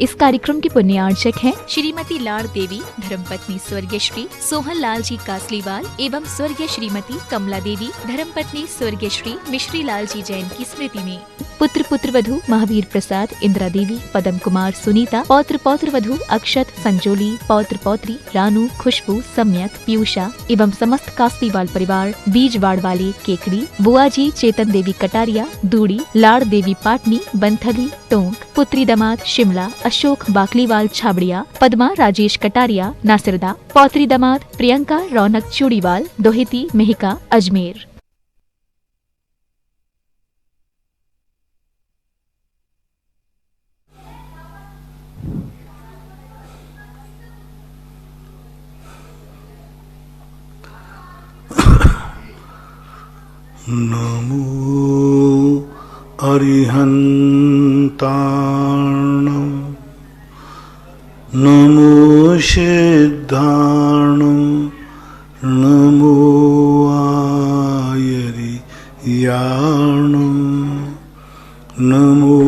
इस कार्यक्रम की पुण्यार्चक हैं श्रीमती लाड़ देवी, धर्मपत्नी स्वर्गीय श्री सोहन लाल जी कासलीवाल एवं स्वर्गीय श्रीमती कमला देवी, धर्मपत्नी स्वर्गीय श्री मिश्री लाल जी जैन की स्मृति में। पुत्र पुत्रवधू महावीर प्रसाद, इंदिरा देवी, पदम कुमार, सुनीता, पौत्र पौत्रवधू अक्षत, संजोली, पौत्र पौत्री रानू, खुशबू, सम्यक, पीयूषा एवं समस्त कासलीवाल परिवार, बीजवाड़ वाले केकड़ी, बुआ जी चेतन देवी कटारिया, दूड़ी, लाड़ देवी पाटनी, बंथली, टोंक, पुत्री दामाद शिमला, अशोक बाकलीवाल छाबड़िया, पद्मा राजेश कटारिया नासिरदा, पौत्री दामाद प्रियंका रौनक चूड़ीवाल, दोहिती मेहिका अजमेर। नमो अरिहन्ताणं नमो सिद्धाणं नमो आयर्याणं नमो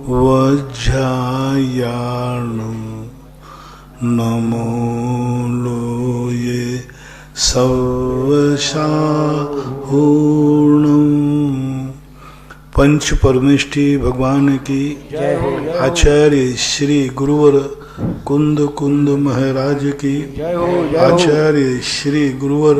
वज्रायाणं नमो लोये सर्वशाहूर्णं। पंच परमेष्टि भगवान की आचार्य श्री गुरुवर कुंद कुंद महाराज की, आचार्य श्री गुरुवर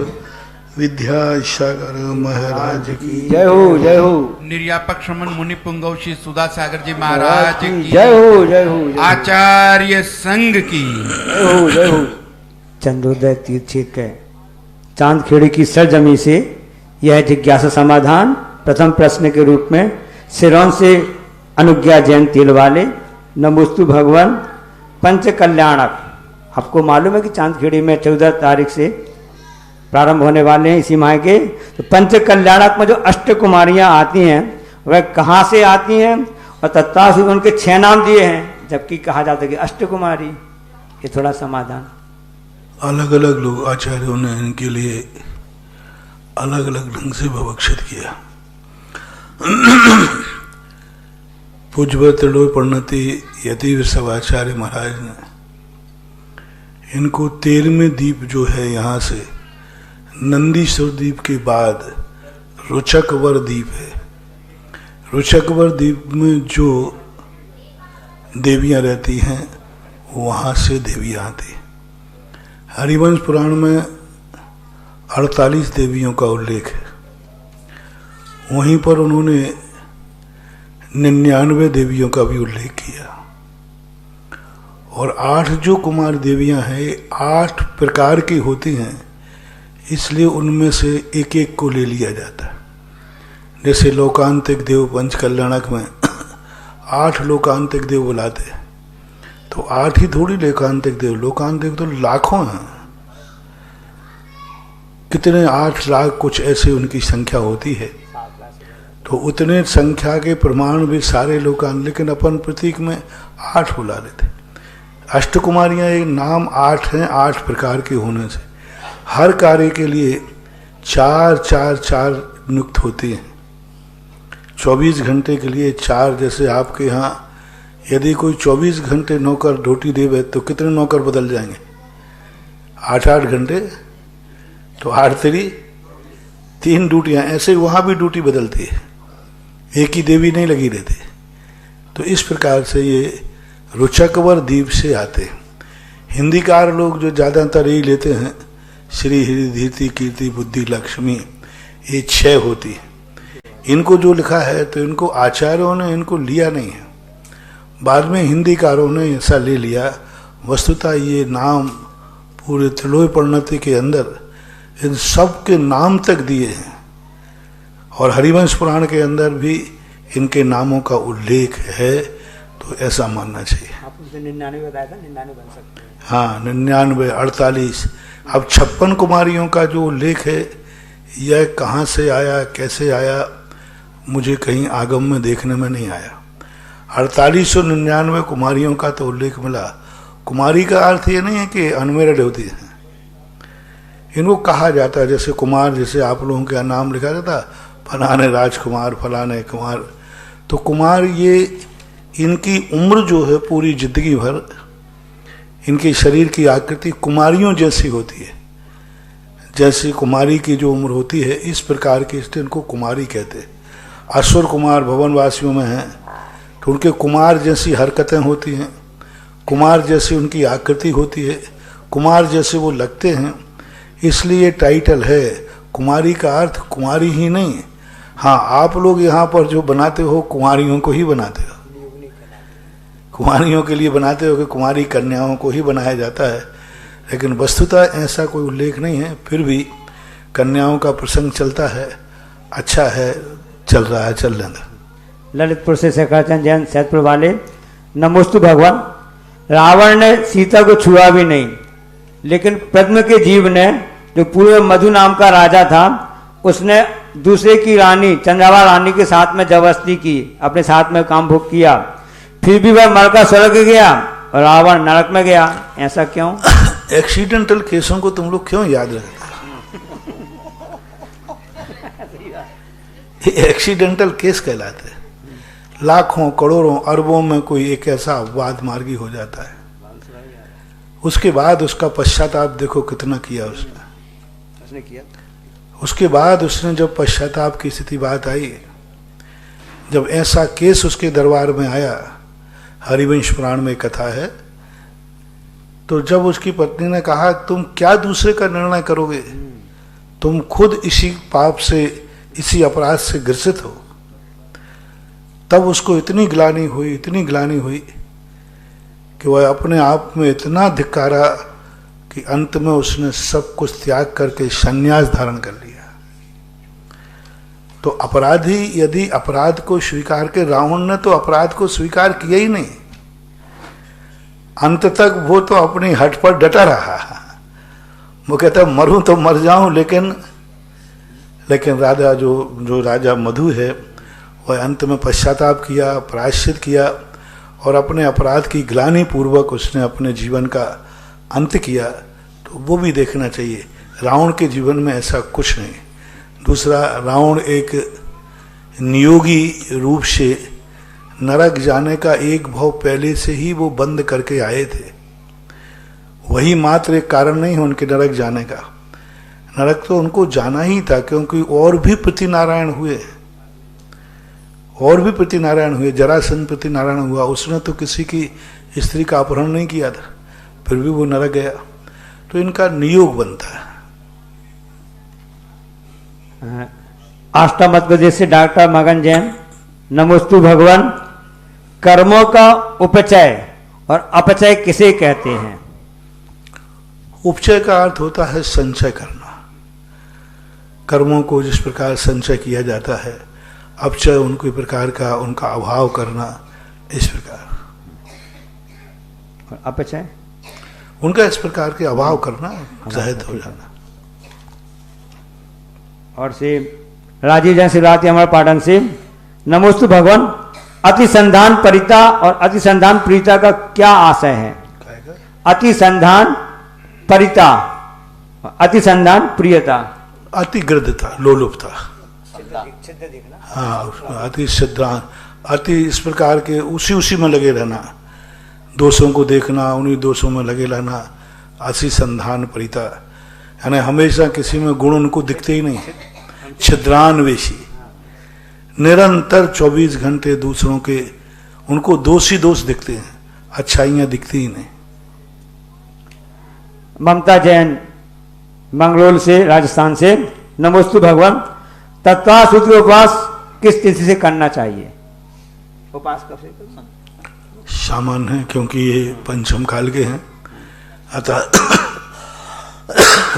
विद्यासागर महाराज की जय हो, जय हो। निर्यापक श्रमण मुनि पुंगव श्री सुधा सागर जी महाराज की जय हो, जय हो। आचार्य संघ की जय हो, जय हो। चंद्रोदय तीर्थ क्षेत्र चांदखेड़ी की सरजमी से यह जिज्ञासा समाधान प्रथम प्रश्न के रूप में सिरौन से अनुज्ञा जैन तेल वाले। नमोस्तु भगवान पंच कल्याणक। आपको मालूम है कि चांदखेड़ी में 14 तारीख से प्रारंभ होने वाले हैं इसी माह के। तो पंच कल्याणक में जो अष्ट कुमारियाँ आती हैं वह कहाँ से आती हैं और तत्काल से उनके 6 नाम दिए हैं, जबकि कहा जाता है कि अष्ट कुमारी। ये थोड़ा समाधान अलग अलग लोग आचार्यों ने इनके लिए अलग अलग ढंग से विवक्षित किया। पूज्य त्रिलोक प्रणति यति विश्वाचार्य महाराज ने इनको 13वें द्वीप जो है यहाँ से नंदीश्वर द्वीप के बाद रुचकवर द्वीप है। रुचकवर द्वीप में जो देवियाँ रहती हैं वहाँ से देवियाँ आती। हरिवंश पुराण में 48 देवियों का उल्लेख है। वहीं पर उन्होंने 99 देवियों का भी उल्लेख किया। और 8 जो कुमार देवियां हैं 8 प्रकार की होती हैं, इसलिए उनमें से एक एक को ले लिया जाता है। जैसे लोकांतिक देव पंच कल्याणक में 8 लोकांतिक देव बुलाते हैं, तो 8 ही थोड़ी लोकांतिक देव, लोकांतिक तो लाखों हैं। कितने 8 लाख कुछ ऐसे उनकी संख्या होती है। तो उतने संख्या के प्रमाण भी सारे लोकांत, लेकिन अपन प्रतीक में 8 बुला लेते। अष्ट कुमारियाँ एक नाम 8 हैं, 8 प्रकार के होने से हर कार्य के लिए 4 नियुक्त होती हैं। 24 घंटे के लिए 4। जैसे आपके यहाँ यदि कोई 24 घंटे नौकर ड्यूटी देवे तो कितने नौकर बदल जाएंगे? 8 घंटे, तो 8 3 3 ड्यूटियाँ। ऐसे वहाँ भी ड्यूटी बदलती है, एक ही देवी नहीं लगी रहती। तो इस प्रकार से ये रुचकवर द्वीप से आते। हिंदीकार लोग जो ज़्यादातर यही लेते हैं, श्री हरि धीति कीर्ति बुद्धि लक्ष्मी, ये 6 होती है। इनको जो लिखा है तो इनको आचार्यों ने इनको लिया नहीं है, बाद में हिंदीकारों ने ऐसा ले लिया। वस्तुतः ये नाम पूरे त्रिलोक प्रणति के अंदर इन सब के नाम तक दिए हैं, और हरिवंश पुराण के अंदर भी इनके नामों का उल्लेख है, तो ऐसा मानना चाहिए। आपने 99 बताया था, 99 बन सकते हैं। हाँ, 99, 48। अब 56 कुमारियों का जो उल्लेख है, यह कहाँ से आया, कैसे आया, मुझे कहीं आगम में देखने में नहीं आया। 4899 कुमारियों का तो उल्लेख मिला। कुमारी का अर्थ ये नहीं है कि अनमेरिड होती है, इनको कहा जाता है। जैसे कुमार, जैसे आप लोगों का नाम लिखा जाता फलाने राजकुमार, फलाने कुमार, तो कुमार ये इनकी उम्र जो है पूरी जिंदगी भर इनके शरीर की आकृति कुमारियों जैसी होती है। जैसी कुमारी की जो उम्र होती है इस प्रकार की, इसलिए इनको कुमारी कहते हैं। असुर कुमार भवनवासियों में हैं तो उनके कुमार जैसी हरकतें होती हैं, कुमार जैसी उनकी आकृति होती है, कुमार जैसे वो लगते हैं, इसलिए टाइटल है। कुमारी का अर्थ कुमारी ही नहीं, हाँ आप लोग यहाँ पर जो बनाते हो कुमारियों को ही बनाते हो, कुमारियों के लिए बनाते हो कि कुमारी कन्याओं को ही बनाया जाता है, लेकिन वस्तुतः ऐसा कोई उल्लेख नहीं है। फिर भी कन्याओं का प्रसंग चलता है, अच्छा है, चल रहा है, चल लेना। ललितपुर से शेखरचंद जैन सैदपुर वाले, नमोस्तु भगवान। रावण ने सीता को छुआ भी नहीं, लेकिन पद्म के जीव ने, जो पूर्व मधु नाम का राजा था, उसने दूसरे की रानी चंद्रावा रानी के साथ में जबरदस्ती की, अपने साथ में काम भोग किया, फिर भी वह मर का स्वर्ग गया और रावण नरक में गया। ऐसा क्यों? एक्सीडेंटल केसों को तुम लोग क्यों याद रखते? ये एक्सीडेंटल केस कहलाते हैं। लाखों करोड़ों अरबों में कोई एक ऐसा अपवाद मार्गी हो जाता है, उसके बाद उसका पश्चाताप देखो कितना किया उसने किया। उसके बाद उसने जब पश्चाताप की स्थिति बात आई, जब ऐसा केस उसके दरबार में आया, हरिवंश पुराण में कथा है, तो जब उसकी पत्नी ने कहा तुम क्या दूसरे का निर्णय करोगे, तुम खुद इसी पाप से, इसी अपराध से ग्रसित हो, तब उसको इतनी ग्लानि हुई, इतनी ग्लानि हुई कि वह अपने आप में इतना धिक्कारा कि अंत में उसने सब कुछ त्याग करके संन्यास धारण कर लिया। तो अपराधी यदि अपराध को स्वीकार के, रावण ने तो अपराध को स्वीकार किया ही नहीं, अंत तक वो तो अपनी हट पर डटा रहा। वो कहता मरूं तो मर जाऊं, लेकिन राजा जो राजा मधु है वह अंत में पश्चाताप किया, प्रायश्चित किया और अपने अपराध की ग्लानि पूर्वक उसने अपने जीवन का अंत किया। तो वो भी देखना चाहिए, रावण के जीवन में ऐसा कुछ नहीं। दूसरा, रावण एक नियोगी रूप से नरक जाने का एक भाव पहले से ही वो बंद करके आए थे, वही मात्र एक कारण नहीं है उनके नरक जाने का। नरक तो उनको जाना ही था, क्योंकि और भी प्रतिनारायण हुए, जरासंध प्रतिनारायण हुआ, उसने तो किसी की स्त्री का अपहरण नहीं किया था, फिर भी वो नरक गया। तो इनका नियोग बनता है। आष्टा मध्य प्रदेश से डॉक्टर मगन जैन, नमोस्तु भगवान। कर्मों का उपचय और अपचय किसे कहते हैं? उपचय का अर्थ होता है संचय करना, कर्मों को जिस प्रकार संचय किया जाता है, अपचय उनके प्रकार का, उनका अभाव करना, इस प्रकार। अपचय उनका इस प्रकार के अभाव करना, जाहिर हो जाना। और से राजीव जैन शिवरात्रि अमर पाटन से, नमोस्तु भगवान। अतिसंधान परिता और अतिसंधान प्रीता का क्या आशय है? अतिसंधान परिता, अतिसंधान प्रियता, अतिग्रद्धता, लोलुपता, हाँ, अति सिद्धांत, अति इस प्रकार के उसी में लगे रहना, दोषों को देखना, उन्हीं दोषों में लगे रहना, अतिसंधान परिता, यानी हमेशा किसी में गुण उनको दिखते ही नहीं, छिद्रान्वेषी, निरंतर 24 घंटे दूसरों के, उनको दोष ही दोष दिखते हैं, अच्छाइयां दिखती ही नहीं। ममता जैन मंगलोल से, राजस्थान से, नमोस्तु भगवान। तत्वा सूत्र उपवास किस तिथि से करना चाहिए? उपवास कब से करना? सामान्य है, क्योंकि ये पंचम काल के हैं, अतः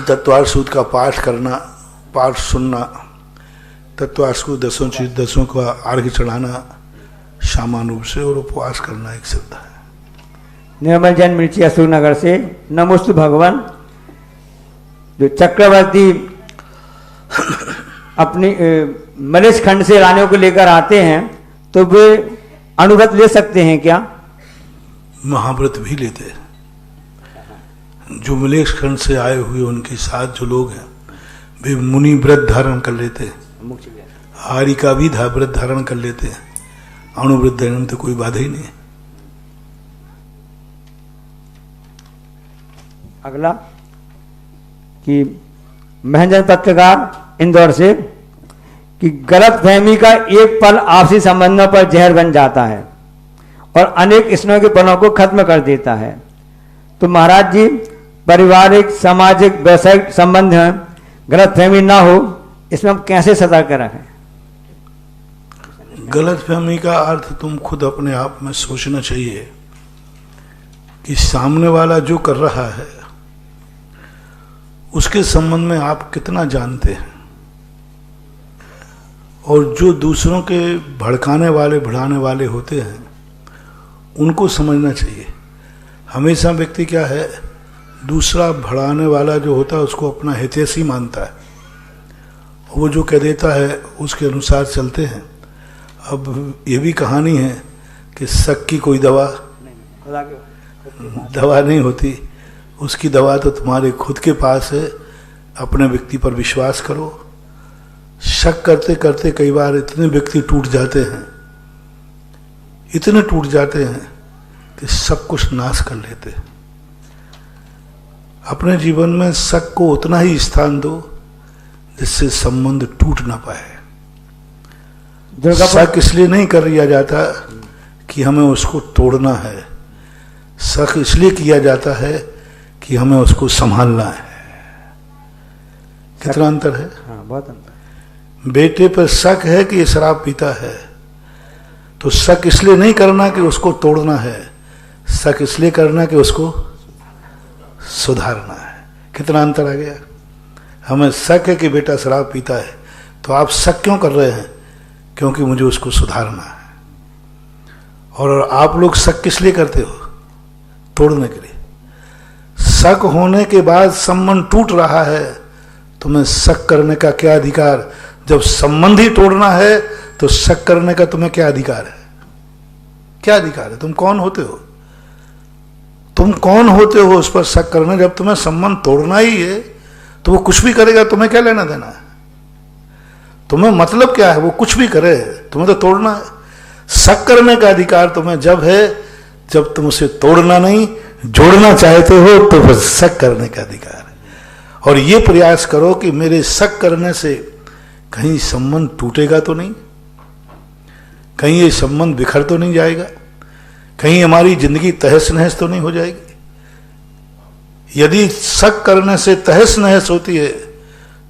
तत्वार सूत्र का पाठ करना, पाठ सुनना, तत्वार को दसों का अर्घ्य चढ़ाना सामान्य रूप से, और उपवास करना एक श्रद्धा है। निर्मल जैन मिर्ची अशोकनगर से, नमोस्तु भगवान। जो चक्रवर्ती अपनी मलेश खंड से रानियों को लेकर आते हैं, तो वे अनुव्रत ले सकते हैं क्या? महाव्रत भी लेते हैं। जो मलेश खंड से आए हुए उनके साथ जो लोग हैं, वे मुनि व्रत धारण कर लेते हैं, हारी का भी व्रत धारण कर लेते हैं। अणुवृद्धि तो कोई बाधा ही नहीं है। अगला कि महंजन पत्रकार इंदौर से कि गलत फहमी का एक पल आपसी संबंधों पर जहर बन जाता है और अनेक स्नेह के पलों को खत्म कर देता है। तो महाराज जी, पारिवारिक, सामाजिक, वैश्विक संबंध हैं, गलत फहमी ना हो, इसमें हम कैसे सतर्क रहें? गलत फहमी का अर्थ तुम खुद अपने आप में सोचना चाहिए कि सामने वाला जो कर रहा है उसके संबंध में आप कितना जानते हैं, और जो दूसरों के भड़काने वाले, बढ़ाने वाले होते हैं उनको समझना चाहिए। हमेशा व्यक्ति क्या है, दूसरा बढ़ाने वाला जो होता है उसको अपना हितैषी मानता है, वो जो कह देता है उसके अनुसार चलते हैं। अब ये भी कहानी है कि शक की कोई दवा नहीं होती, उसकी दवा तो तुम्हारे खुद के पास है। अपने व्यक्ति पर विश्वास करो। शक करते करते कई बार इतने व्यक्ति टूट जाते हैं, इतने टूट जाते हैं कि सब कुछ नाश कर लेते हैं। अपने जीवन में शक को उतना ही स्थान दो जिससे संबंध टूट ना पाए। शक इसलिए नहीं कर लिया जाता कि हमें उसको तोड़ना है, शक इसलिए किया जाता है कि हमें उसको संभालना है। कितना अंतर है? हाँ, बहुत अंतर। बेटे पर शक है कि ये शराब पीता है, तो शक इसलिए नहीं करना कि उसको तोड़ना है, शक इसलिए करना कि उसको सुधारना है। कितना अंतर आ गया? हमें शक है कि बेटा शराब पीता है, तो आप शक क्यों कर रहे हैं? क्योंकि मुझे उसको सुधारना है। और आप लोग शक किस लिए करते हो? तोड़ने के लिए। शक होने के बाद संबंध टूट रहा है, तुम्हें शक करने का क्या अधिकार? जब संबंध ही तोड़ना है तो शक करने का तुम्हें क्या अधिकार है? क्या अधिकार है? तुम कौन होते हो? तुम कौन होते हो उस पर शक करना? जब तुम्हें संबंध तोड़ना ही है तो वो कुछ भी करेगा, तुम्हें क्या लेना देना है? तुम्हें मतलब क्या है? वो कुछ भी करे, तुम्हें तो तोड़ना है। शक करने का अधिकार तुम्हें जब है जब तुम उसे तोड़ना नहीं, जोड़ना चाहते हो, तो फिर शक करने का अधिकार है। और ये प्रयास करो कि मेरे शक करने से कहीं संबंध टूटेगा तो नहीं, कहीं ये संबंध बिखर तो नहीं जाएगा, कहीं हमारी जिंदगी तहस नहस तो नहीं हो जाएगी। यदि शक करने से तहस नहस होती है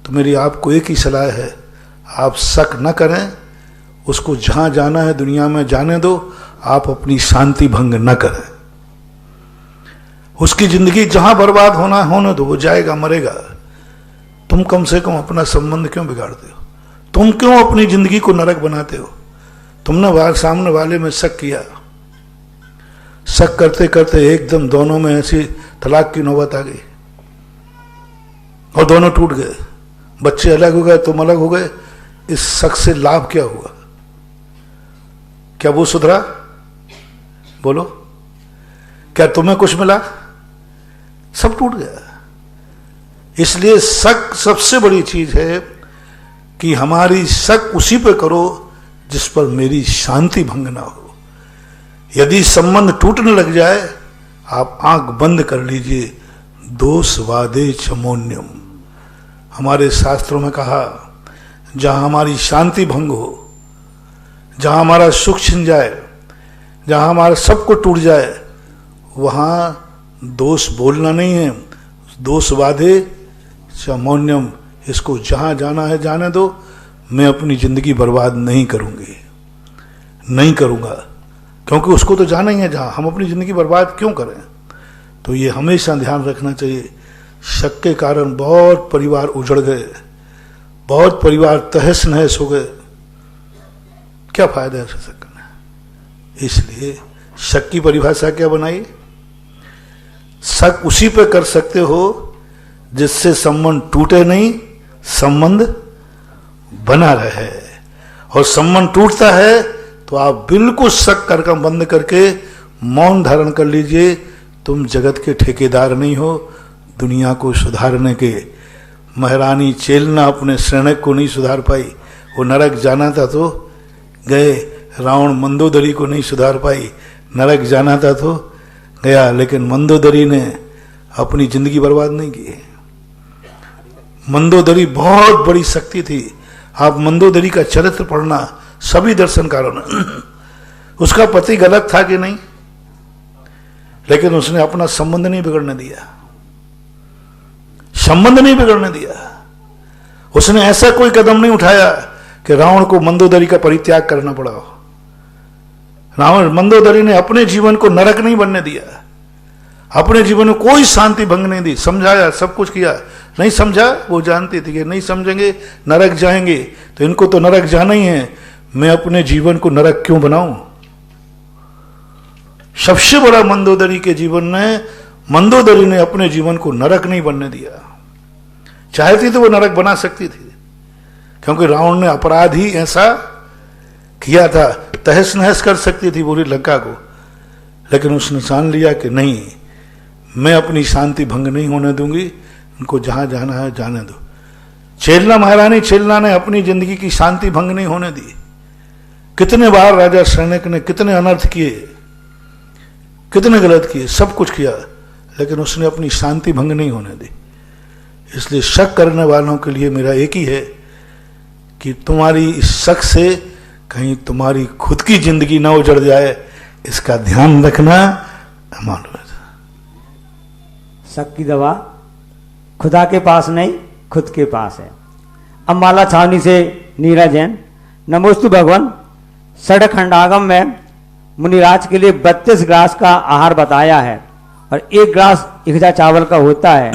तो मेरी आपको एक ही सलाह है, आप शक न करें, उसको जहां जाना है दुनिया में जाने दो, आप अपनी शांति भंग न करें। उसकी जिंदगी जहां बर्बाद होने दो, वो जाएगा, मरेगा। तुम कम से कम अपना संबंध क्यों बिगाड़ते हो? तुम क्यों अपनी जिंदगी को नरक बनाते हो? तुमने सामने वाले में शक किया, शक करते करते एकदम दोनों में ऐसी तलाक की नौबत आ गई और दोनों टूट गए, बच्चे अलग हो गए, तुम अलग हो गए। इस शक से लाभ क्या हुआ? क्या वो सुधरा? बोलो, क्या तुम्हें कुछ मिला? सब टूट गया। इसलिए शक सबसे बड़ी चीज है कि हमारी शक उसी पे करो जिस पर मेरी शांति भंग ना हो। यदि संबंध टूटने लग जाए, आप आंख बंद कर लीजिए। दोष वादे चमोन्यम, हमारे शास्त्रों में कहा, जहां हमारी शांति भंग हो, जहां हमारा सुख छिन जाए, जहां हमारा सब कुछ टूट जाए, वहां दोष बोलना नहीं है। दोष वादे चमोन्यम, इसको जहां जाना है जाने दो। मैं अपनी जिंदगी बर्बाद नहीं करूंगी, नहीं करूंगा, क्योंकि उसको तो जाना ही है जहां। हम अपनी जिंदगी बर्बाद क्यों करें? तो ये हमेशा ध्यान रखना चाहिए। शक के कारण बहुत परिवार उजड़ गए, बहुत परिवार तहस नहस हो गए। क्या फायदा है शक करना? इसलिए शक की परिभाषा क्या बनाई? शक उसी पे कर सकते हो जिससे संबंध टूटे नहीं, संबंध बना रहे। और संबंध टूटता है तो आप बिल्कुल शक करके बंद करके मौन धारण कर लीजिए। तुम जगत के ठेकेदार नहीं हो, दुनिया को सुधारने के। महारानी चेलना अपने श्रेणक को नहीं सुधार पाई, वो नरक जाना था तो गए, रावण मंदोदरी को नहीं सुधार पाई, नरक जाना था तो गया, लेकिन मंदोदरी ने अपनी जिंदगी बर्बाद नहीं की। मंदोदरी बहुत बड़ी शक्ति थी। आप मंदोदरी का चरित्र पढ़ना सभी दर्शनकारों ने। उसका पति गलत था कि नहीं, लेकिन उसने अपना संबंध नहीं बिगड़ने दिया, संबंध नहीं बिगड़ने दिया। उसने ऐसा कोई कदम नहीं उठाया कि रावण को मंदोदरी का परित्याग करना पड़ा। रावण मंदोदरी ने अपने जीवन को नरक नहीं बनने दिया, अपने जीवन में कोई शांति भंग नहीं दी। समझाया, सब कुछ किया, नहीं समझा। वो जानती थी कि नहीं समझेंगे नरक जाएंगे, तो इनको तो नरक जाना ही है, मैं अपने जीवन को नरक क्यों बनाऊं। सबसे बड़ा मंदोदरी के जीवन में, मंदोदरी ने अपने जीवन को नरक नहीं बनने दिया। चाहती तो वो नरक बना सकती थी, क्योंकि रावण ने अपराध ही ऐसा किया था, तहस नहस कर सकती थी पूरी लंका को, लेकिन उसने जान लिया कि नहीं, मैं अपनी शांति भंग नहीं होने दूंगी, उनको जहां जाना है जाने दो। चेलना महारानी चेलना ने अपनी जिंदगी की शांति भंग नहीं होने दी। कितने बार राजा शरणक ने कितने अनर्थ किए, कितने गलत किए, सब कुछ किया, लेकिन उसने अपनी शांति भंग नहीं होने दी। इसलिए शक करने वालों के लिए मेरा एक ही है कि तुम्हारी इस शक से कहीं तुम्हारी खुद की जिंदगी ना उजड़ जाए, इसका ध्यान रखना। मालूम है शक की दवा खुदा के पास नहीं, खुद के पास है। अब माला छावनी से नीरा जैन, नमोस्तु भगवान। षड खंडागम में मुनिराज के लिए 32 ग्रास का आहार बताया है और 1 ग्रास इकजा चावल का होता है,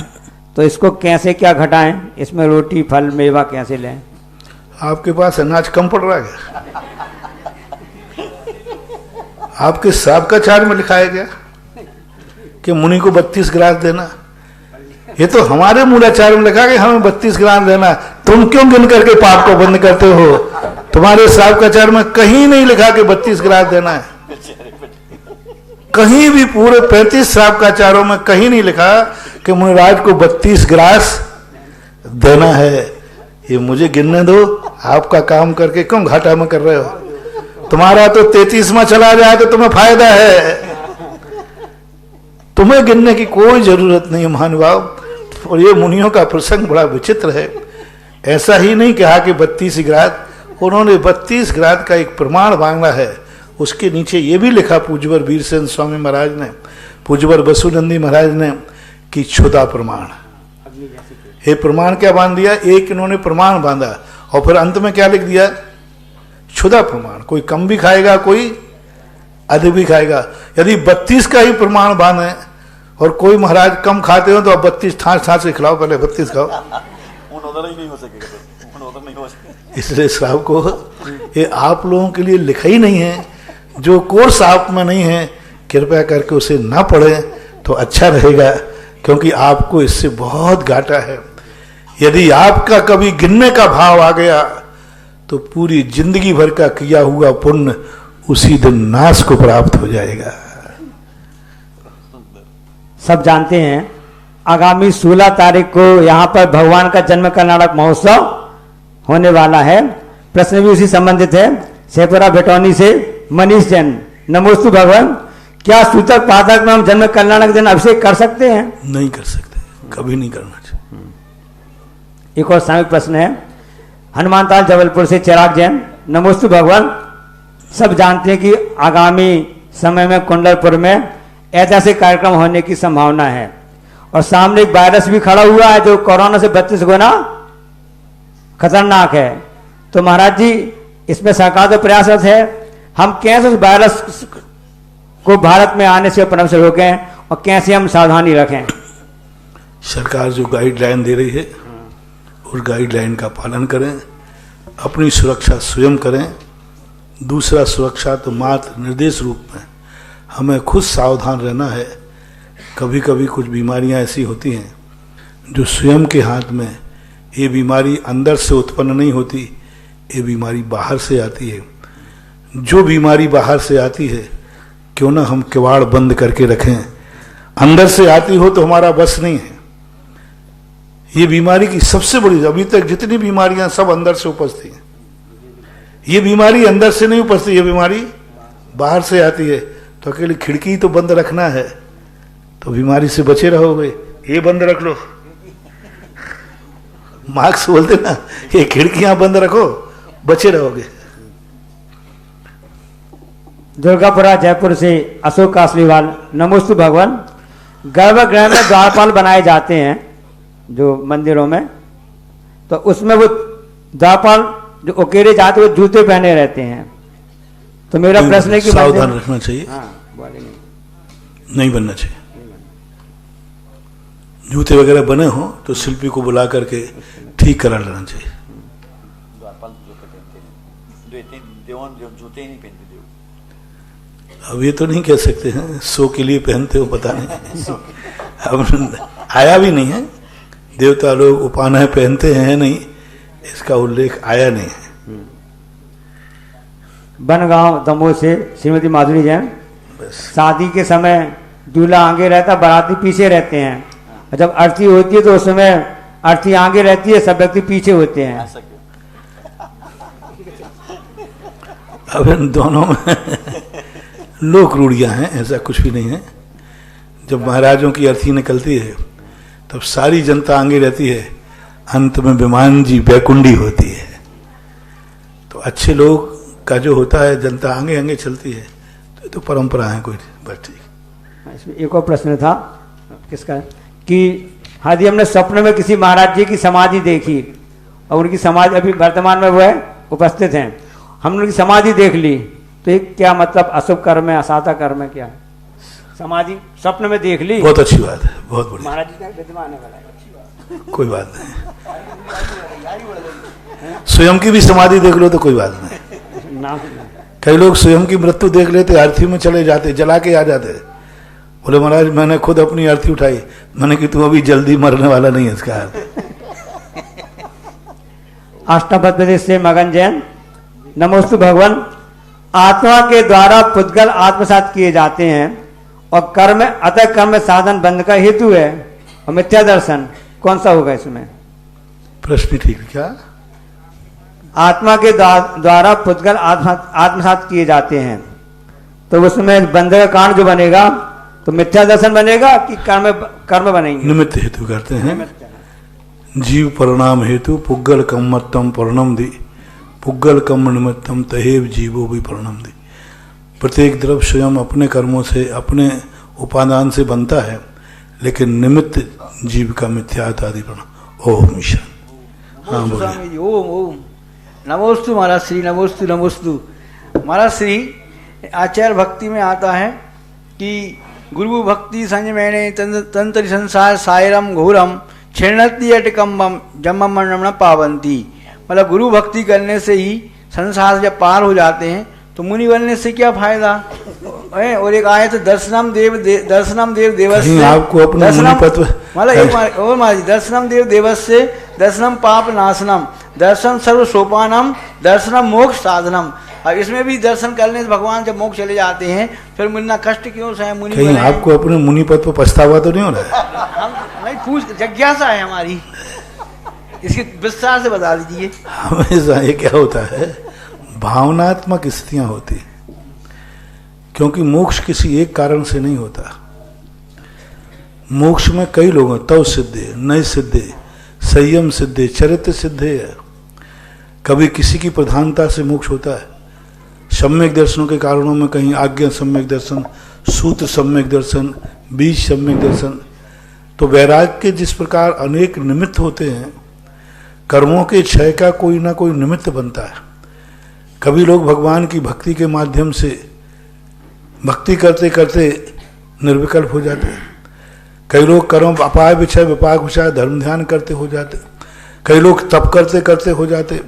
तो इसको कैसे क्या घटाएं, इसमें रोटी फल मेवा कैसे लें? आपके पास अनाज कम पड़ रहा है? आपके साबकाचार में लिखा है क्या कि मुनि को 32 ग्रास देना? ये तो हमारे मूलाचार में लिखा कि हमें 32 ग्रास देना। तुम क्यों गिन करके पाप को बंद करते हो? तुम्हारे साबकाचार में कहीं नहीं लिखा कि 32 ग्रास देना है, कहीं भी पूरे 35 साबकाचारों में कहीं नहीं लिखा कि मुनिराज को 32 ग्रास देना है। ये मुझे गिनने दो, आपका काम करके क्यों घाटा में कर रहे हो? तुम्हारा तो 33वां चला जाए तो तुम्हें फायदा है, तुम्हें गिनने की कोई जरूरत नहीं है महानुभाव। और ये मुनियों का प्रसंग बड़ा विचित्र है। ऐसा ही नहीं कहा कि 32 ग्रास, उन्होंने 32 ग्रास का एक प्रमाण मांगा है। उसके नीचे ये भी लिखा पूज्यवर वीरसेन स्वामी महाराज ने, पूज्यवर वसुनंदी महाराज ने, कि क्षुधा प्रमाण। ये प्रमाण क्या बांध दिया? एक इन्होंने प्रमाण बांधा और फिर अंत में क्या लिख दिया? क्षुधा प्रमाण। कोई कम भी खाएगा, कोई अधिक भी खाएगा। यदि 32 का ही प्रमाण बांधे और कोई महाराज कम खाते हो तो अब 32 ठास ठास के खिलाओ, पहले 32 खाओ। इसलिए साहब को ये आप लोगों के लिए लिखा ही नहीं है। जो कोर्स आप में नहीं है, कृपया करके उसे ना पढ़ें तो अच्छा रहेगा, क्योंकि आपको इससे बहुत घाटा है। यदि आपका कभी गिनने का भाव आ गया तो पूरी जिंदगी भर का किया हुआ पुण्य उसी दिन नाश को प्राप्त हो जाएगा। सब जानते हैं आगामी 16 तारीख को यहाँ पर भगवान का जन्म कर्नाटक महोत्सव होने वाला है। प्रश्न भी उसी संबंधित है। शेखपुरा भेटौनी से मनीष जैन, नमोस्तु भगवान। क्या सूतक पाठक में हम जन्म कल्याणक दिन अभिषेक कर सकते हैं? नहीं कर सकते, कभी नहीं करना चाहिए। एक और सामूहिक प्रश्न है हनुमानताल जबलपुर से चिराग जैन, नमोस्तु भगवान। सब जानते हैं कि आगामी समय में कुंडलपुर में ऐतिहासिक कार्यक्रम होने की संभावना है और सामने एक वायरस भी खड़ा हुआ है जो कोरोना से 32 गुना खतरनाक है। तो महाराज जी, इसमें सरकार तो प्रयासरत है, हम कैसे उस वायरस को भारत में आने से अपने से रोकें और कैसे हम सावधानी रखें? सरकार जो गाइडलाइन दे रही है उस गाइडलाइन का पालन करें, अपनी सुरक्षा स्वयं करें। दूसरा, सुरक्षा तो मात्र निर्देश रूप में हमें खुद सावधान रहना है। कभी कभी कुछ बीमारियां ऐसी होती हैं जो स्वयं के हाथ में, ये बीमारी अंदर से उत्पन्न नहीं होती, ये बीमारी बाहर से आती है। जो बीमारी बाहर से आती है, क्यों ना हम किवाड़ बंद करके रखें। अंदर से आती हो तो हमारा बस नहीं है। ये बीमारी की सबसे बड़ी, अभी तक जितनी बीमारियां सब अंदर से उपजती हैं, ये बीमारी अंदर से नहीं उपजती, ये बीमारी बाहर से आती है। तो अकेली खिड़की तो बंद रखना है तो बीमारी से बचे रहोगे। ये बंद रख लो, मार्क्स बोलते ना, ये खिड़कियां बंद रखो, बचे रहोगे। दुर्गापुरा जयपुर से अशोक कासलीवाल, नमोस्तु भगवान। गर्भगृह में द्वारपाल बनाए जाते हैं जो मंदिरों में, तो उसमें वो द्वारपाल जो उकेरे जाते वो जूते पहने रहते हैं। तो मेरा प्रश्न है कि सावधान रखना चाहिए। बोलेंगे नहीं बनना चाहिए। जूते वगैरह बने हो तो शिल्पी को बुला करके ठीक करा लेना चाहिए। जूते ही नहीं पहनते देव। अब ये तो नहीं कह सकते हैं शो के लिए पहनते हो, पता नहीं। अब आया भी नहीं है, देवता लोग उपानय पहनते हैं नहीं, इसका उल्लेख आया नहीं है। बनगांव दमोह से श्रीमती माधुरी जैन, शादी के समय दूल्हा आगे रहता, बाराती पीछे रहते हैं। और जब आरती होती है तो उस समय आरती आगे रहती है, सब व्यक्ति पीछे होते हैं। अब इन दोनों में लोक रूढ़ियां हैं, ऐसा कुछ भी नहीं है। जब महाराजों की अर्थी निकलती है तब सारी जनता आगे रहती है, अंत में विमान जी बैकुंडी होती है। तो अच्छे लोग का जो होता है जनता आगे आगे चलती है, तो ये तो परंपरा है कोई। बस ठीक। इसमें एक और प्रश्न था किसका, कि यदि हमने स्वप्न में किसी महाराज जी की समाधि देखी और उनकी समाधि अभी वर्तमान में वो है उपस्थित हैं, हमने उनकी समाधि देख ली, तो एक क्या मतलब अशुभ कर्म है, असाता कर्म है, क्या है? समाधि स्वप्न में देख ली, बहुत अच्छी बात है, बहुत बढ़िया, महाराज जी का विद्यमान है, कोई बात नहीं। स्वयं की भी समाधि देख लो तो कोई बात नहीं। कई लोग स्वयं की मृत्यु देख लेते, अर्थी में चले जाते, जला के आ जाते। बोले महाराज मैंने खुद अपनी अर्थी उठाई। मैंने कि तू अभी जल्दी मरने वाला नहीं है, इसका अर्थ। अष्टापद प्रदेश से मगन जैन, नमोस्तु भगवान। आत्मा के द्वारा पुद्गल आत्मसात किए जाते हैं और कर्म अतः कर्म साधन बंध का हेतु है, और मिथ्या दर्शन कौन सा होगा इसमें? प्रश्न ठीक क्या? आत्मा के द्वारा पुद्गल आत्मसात किए जाते हैं, तो उसमें बंध का कारण जो बनेगा तो मिथ्या दर्शन बनेगा कि कर्म बनेंगे? निमित्त हेतु करते हैं। जीव परिणाम हेतु पुग्गल कम्मत्तम परिणम दी, पुग्गल कम निमित्तम तहेव जीवो भी परिणम दी। प्रत्येक द्रव्य स्वयं अपने कर्मों से, अपने उपादान से बनता है, लेकिन निमित्त जीव का मिथ्यात्व आदि परिणाम। ओम ईशान। हाँ बोलिए। ओम ओम नमोस्तु महाराज श्री, नमोस्तु नमोस्तु महाराज श्री। आचार्य भक्ति में आता है कि गुरु भक्ति संयमेने तंत्र संसार सायरम घोरम छिन्नति अटकम्बम जम्मम न पावंती। मतलब गुरु भक्ति करने से ही संसार जब पार हो जाते हैं तो मुनि बनने से क्या फायदा है? और एक आयत दर्शनम देव देवस्य, आपको अपना मुनिपत्व मतलब एक और महाराज दर्शनम देव देवस्य दर्शनम पाप नाशनम दर्शन सर्व सोपानम दर्शनम मोक्ष साधनम। अब इसमें भी दर्शन करने से भगवान जब मोक्ष चले जाते हैं फिर मुन्ना कष्ट क्यों सहे? मुनि कहीं आपको अपने मुनिपत्व पछतावा तो नहीं हो रहा है? हम नहीं पूछ, जिज्ञासा है हमारी, इसके विस्तार से बता दीजिए। हमेशा ये क्या होता है, भावनात्मक स्थितियां होती, क्योंकि मोक्ष किसी एक कारण से नहीं होता। मोक्ष में कई लोग हैं, तव सिद्धे, नय सिद्धे, संयम सिद्धे, चरित्र सिद्धे है। कभी किसी की प्रधानता से मोक्ष होता है। सम्यक दर्शनों के कारणों में कहीं आज्ञा सम्यक दर्शन, सूत्र सम्यक दर्शन, बीज सम्यक दर्शन। तो वैराग्य के जिस प्रकार अनेक निमित्त होते हैं, कर्मों के क्षय का कोई ना कोई निमित्त बनता है। कभी लोग भगवान की भक्ति के माध्यम से भक्ति करते करते निर्विकल्प हो जाते हैं। कई लोग कर्म अपाय विषय विपाक विषय धर्म ध्यान करते हो जाते, कई लोग तप करते करते हो जाते,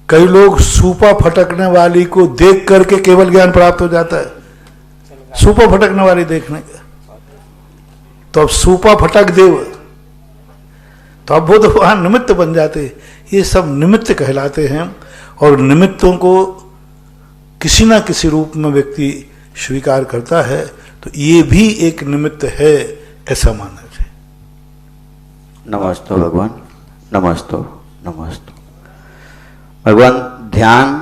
कई लोग सूपा फटकने वाली को देख करके केवल ज्ञान प्राप्त हो जाता है। सूपा फटकने वाली देखने का, तो अब सूपा फटक देव, तो अब वो तो वहां निमित्त बन जाते। ये सब निमित्त कहलाते हैं, और निमित्तों को किसी ना किसी रूप में व्यक्ति स्वीकार करता है, तो ये भी एक निमित्त है, ऐसा मानना चाहिए। नमस्ते भगवान, नमस्ते नमस्ते भगवान। ध्यान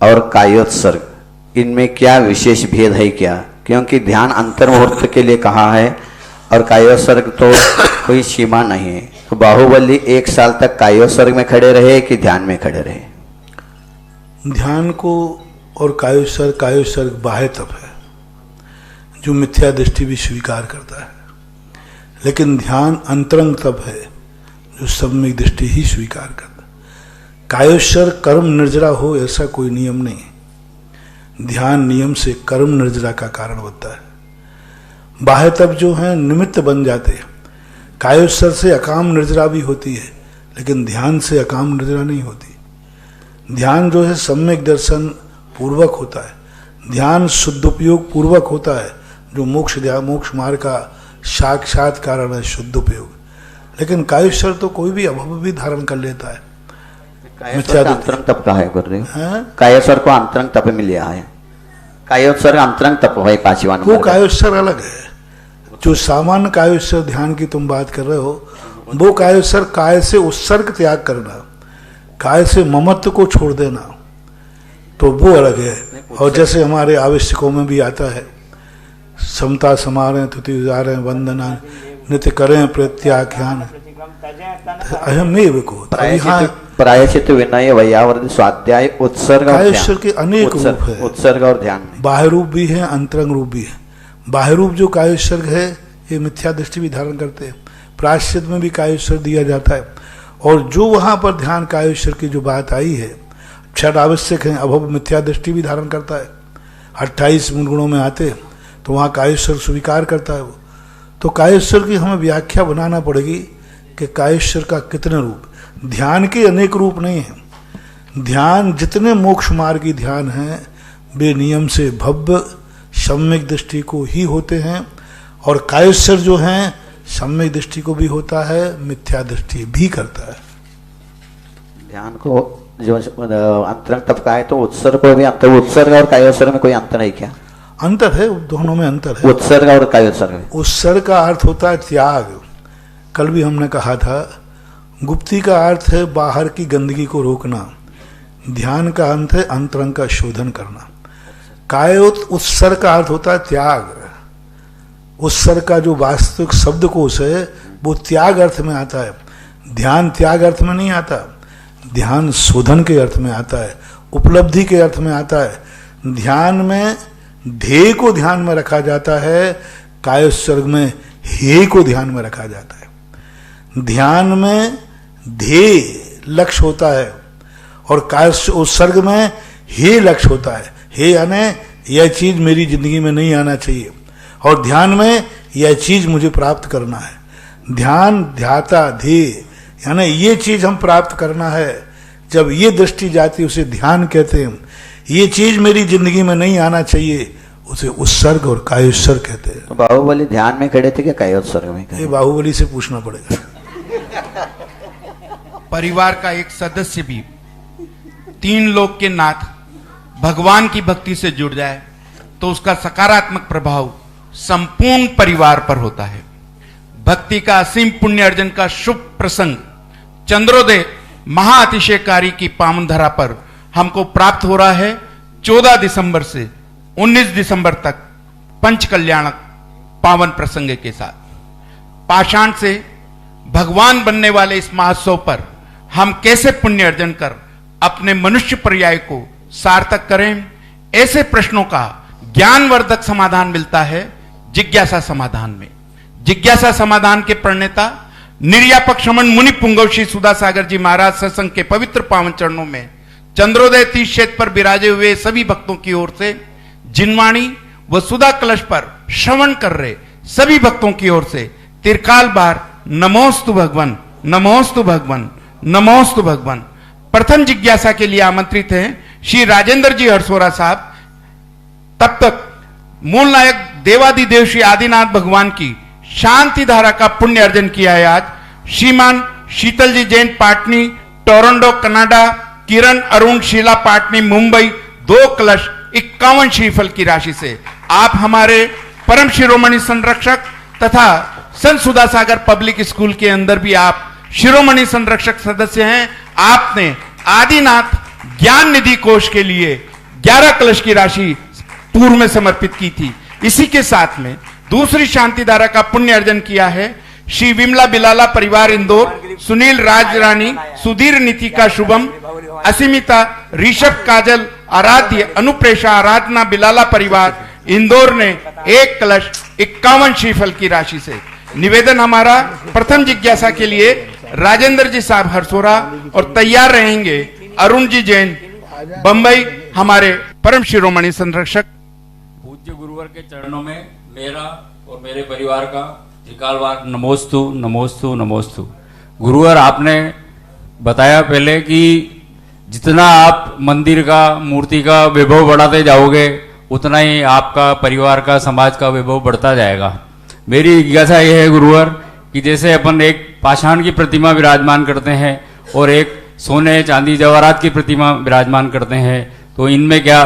और कायोत्सर्ग इनमें क्या विशेष भेद है क्या? क्योंकि ध्यान अंतर्मुहूर्त के लिए कहा है और कायोत्सर्ग तो कोई सीमा नहीं है। तो बाहुबली 1 साल तक कायोत्सर्ग में खड़े रहे कि ध्यान में खड़े रहे? ध्यान को और कायोत्सर्ग बाह्य तप है जो मिथ्या दृष्टि भी स्वीकार करता है, लेकिन ध्यान अंतरंग तप है जो सम्यक दृष्टि ही स्वीकार करता है। कायोत्सर्ग कर्म निर्जरा हो ऐसा कोई नियम नहीं है। ध्यान नियम से कर्म निर्जरा का कारण बनता है। बाह्य तप जो है निमित्त बन जाते हैं। कायोत्सर्ग से अकाम निर्जरा भी होती है, लेकिन ध्यान से अकाम निर्जरा नहीं होती। ध्यान जो है सम्यक दर्शन पूर्वक होता है। ध्यान शुद्धोपयोग पूर्वक होता है, जो मोक्ष मार्ग का साक्षात कारण है, शुद्धोपयोग। लेकिन कायोत्सर्ग तो कोई भी अभव भी धारण कर लेता है। कायोत्सर्ग अंतरंग तप का है गुरु? कायोत्सर्ग को अंतरंग तप में लिया है। कायोत्सर्ग अंतरंग तप है 5वां नंबर। वो कायोत्सर्ग अलग है। जो सामान्य कायोत्सर्ग ध्यान की तुम बात कर रहे हो, वो कायोत्सर्ग काय से उत्सर्ग त्याग करना, काय से ममत्व को छोड़ देना, तो वो अलग है। और जैसे हमारे आवश्यकों में भी आता है, समता समारें तुति उजारें वंदना नित्य करें प्रत्याख्यान अहमेव को। प्रायश्चित विनय वैयावर्त स्वाध्याय उत्सर्ग कायोत्सर्ग के अनेक रूप है। उत्सर्ग और ध्यान बाह्य रूप भी है, अंतरंग रूप भी है। बाह्य रूप जो कायोत्सर्ग है ये मिथ्या दृष्टि भी धारण करते हैं। प्रायश्चित में भी कायोत्सर्ग दिया जाता है। और जो वहां पर ध्यान कायोत्सर्ग की जो बात आई है, छठ आवश्यक है, अभव मिथ्या दृष्टि भी धारण करता है। 28 मूल गुणों में आते तो वहां कायोत्सर्ग स्वीकार करता है वो। तो कायोत्सर्ग की हमें व्याख्या बनाना पड़ेगी कि कायोत्सर्ग का कितने रूप। ध्यान के अनेक रूप नहीं है। ध्यान जितने मोक्ष मार्गी ध्यान हैं वे नियम से भव्य सम्यक दृष्टि को ही होते हैं। और कायोत्सर्ग जो हैं सम्यक दृष्टि को भी होता है, मिथ्या दृष्टि भी करता है। ध्यान को जो अंतरंग तप का है तो उत्सर्ग को भी अंतर, उत्सर्ग और कायोत्सर्ग में कोई अंतर है क्या? अंतर है, दोनों में अंतर है। उत्सर्ग और कायोत्सर्ग। उत्सर्ग का अर्थ होता है त्याग। कल भी हमने कहा था, गुप्ती का अर्थ है बाहर की गंदगी को रोकना, ध्यान का अर्थ है अंतरंग का शोधन करना। उत्सर्ग का अर्थ होता है त्याग। उत्सर्ग का जो वास्तविक शब्दकोश है वो त्याग अर्थ में आता है। ध्यान त्याग अर्थ में नहीं आता, ध्यान शोधन के अर्थ में आता है, उपलब्धि के अर्थ में आता है। ध्यान में ध्येय को ध्यान में रखा जाता है, कायोत्सर्ग में हेय को ध्यान में रखा जाता है। ध्यान में ध्येय लक्ष्य होता है और कायोत्सर्ग में हेय लक्ष्य होता है। हेय यानी यह चीज मेरी जिंदगी में नहीं आना चाहिए, और ध्यान में यह चीज मुझे प्राप्त करना है। ध्यान ध्याता ध्येय यानी ये चीज हम प्राप्त करना है। जब ये दृष्टि जाती उसे ध्यान कहते हैं। ये चीज मेरी जिंदगी में नहीं आना चाहिए उसे उत्सर्ग और कायोत्सर्ग कहते हैं। तो बाहुबली ध्यान में खड़े थे क्या कायोत्सर्ग में? ये बाहुबली से पूछना पड़ेगा। परिवार का एक सदस्य भी 3 लोक के नाथ भगवान की भक्ति से जुड़ जाए तो उसका सकारात्मक प्रभाव संपूर्ण परिवार पर होता है। भक्ति का असीम पुण्य अर्जन का शुभ प्रसंग चंद्रोदय महाअतिशयकारी की पावन धरा पर हमको प्राप्त हो रहा है। 14 दिसंबर से 19 दिसंबर तक पंच कल्याणक पावन प्रसंग के साथ पाषाण से भगवान बनने वाले इस महोत्सव पर हम कैसे पुण्य अर्जन कर अपने मनुष्य पर्याय को सार्थक करें, ऐसे प्रश्नों का ज्ञानवर्धक समाधान मिलता है जिज्ञासा समाधान में। जिज्ञासा समाधान के प्रणेता निर्यापक श्रमण मुनि पुंगव श्री सुधा सागर जी महाराज सत्संग के पवित्र पावन चरणों में चंद्रोदय तीर्थ क्षेत्र पर विराजे हुए सभी भक्तों की ओर से, जिनवाणी व सुधा कलश पर श्रवण कर रहे सभी भक्तों की ओर से तिरकाल बार नमोस्तु भगवन, नमोस्तु भगवन, नमोस्तु भगवन। प्रथम जिज्ञासा के लिए आमंत्रित हैं श्री राजेंद्र जी हरसोरा साहब। तब तक मूल नायक देवादिदेव श्री आदिनाथ भगवान की शांति धारा का पुण्य अर्जन किया है आज श्रीमान शीतल जी जैन पाटनी टोरंटो कनाडा, किरण अरुण शीला पाटनी मुंबई 2 कलश 51 श्रीफल की राशि से। आप हमारे परम शिरोमणि संरक्षक तथा संत सुधा सागर पब्लिक स्कूल के अंदर भी आप शिरोमणि संरक्षक सदस्य हैं। आपने आदिनाथ ज्ञान निधि कोष के लिए 11 कलश की राशि पूर्व में समर्पित की थी। इसी के साथ में दूसरी शांति धारा का पुण्य अर्जन किया है श्री विमला बिलाला परिवार इंदौर, सुनील राज रानी, सुधीर नीतिका शुभम, असीमिता, ऋषभ काजल आराध्य, अनुप्रेषा आराधना बिलाला परिवार इंदौर ने 1 कलश 51 श्रीफल की राशि से। निवेदन हमारा प्रथम जिज्ञासा के लिए राजेंद्र जी साहब हरसोरा और तैयार रहेंगे अरुण जी जैन बंबई, हमारे परम शिरोमणि संरक्षक। पूज्य गुरुवर के चरणों में मेरा और मेरे परिवार का त्रिकालवार नमोस्तु नमोस्तु नमोस्तु। गुरुवर, आपने बताया पहले कि जितना आप मंदिर का मूर्ति का वैभव बढ़ाते जाओगे उतना ही आपका परिवार का समाज का वैभव बढ़ता जाएगा। मेरी जिज्ञासा यह है गुरुवर कि जैसे अपन एक पाषाण की प्रतिमा विराजमान करते हैं और एक सोने चांदी जवाहरात की प्रतिमा विराजमान करते हैं, तो इनमें क्या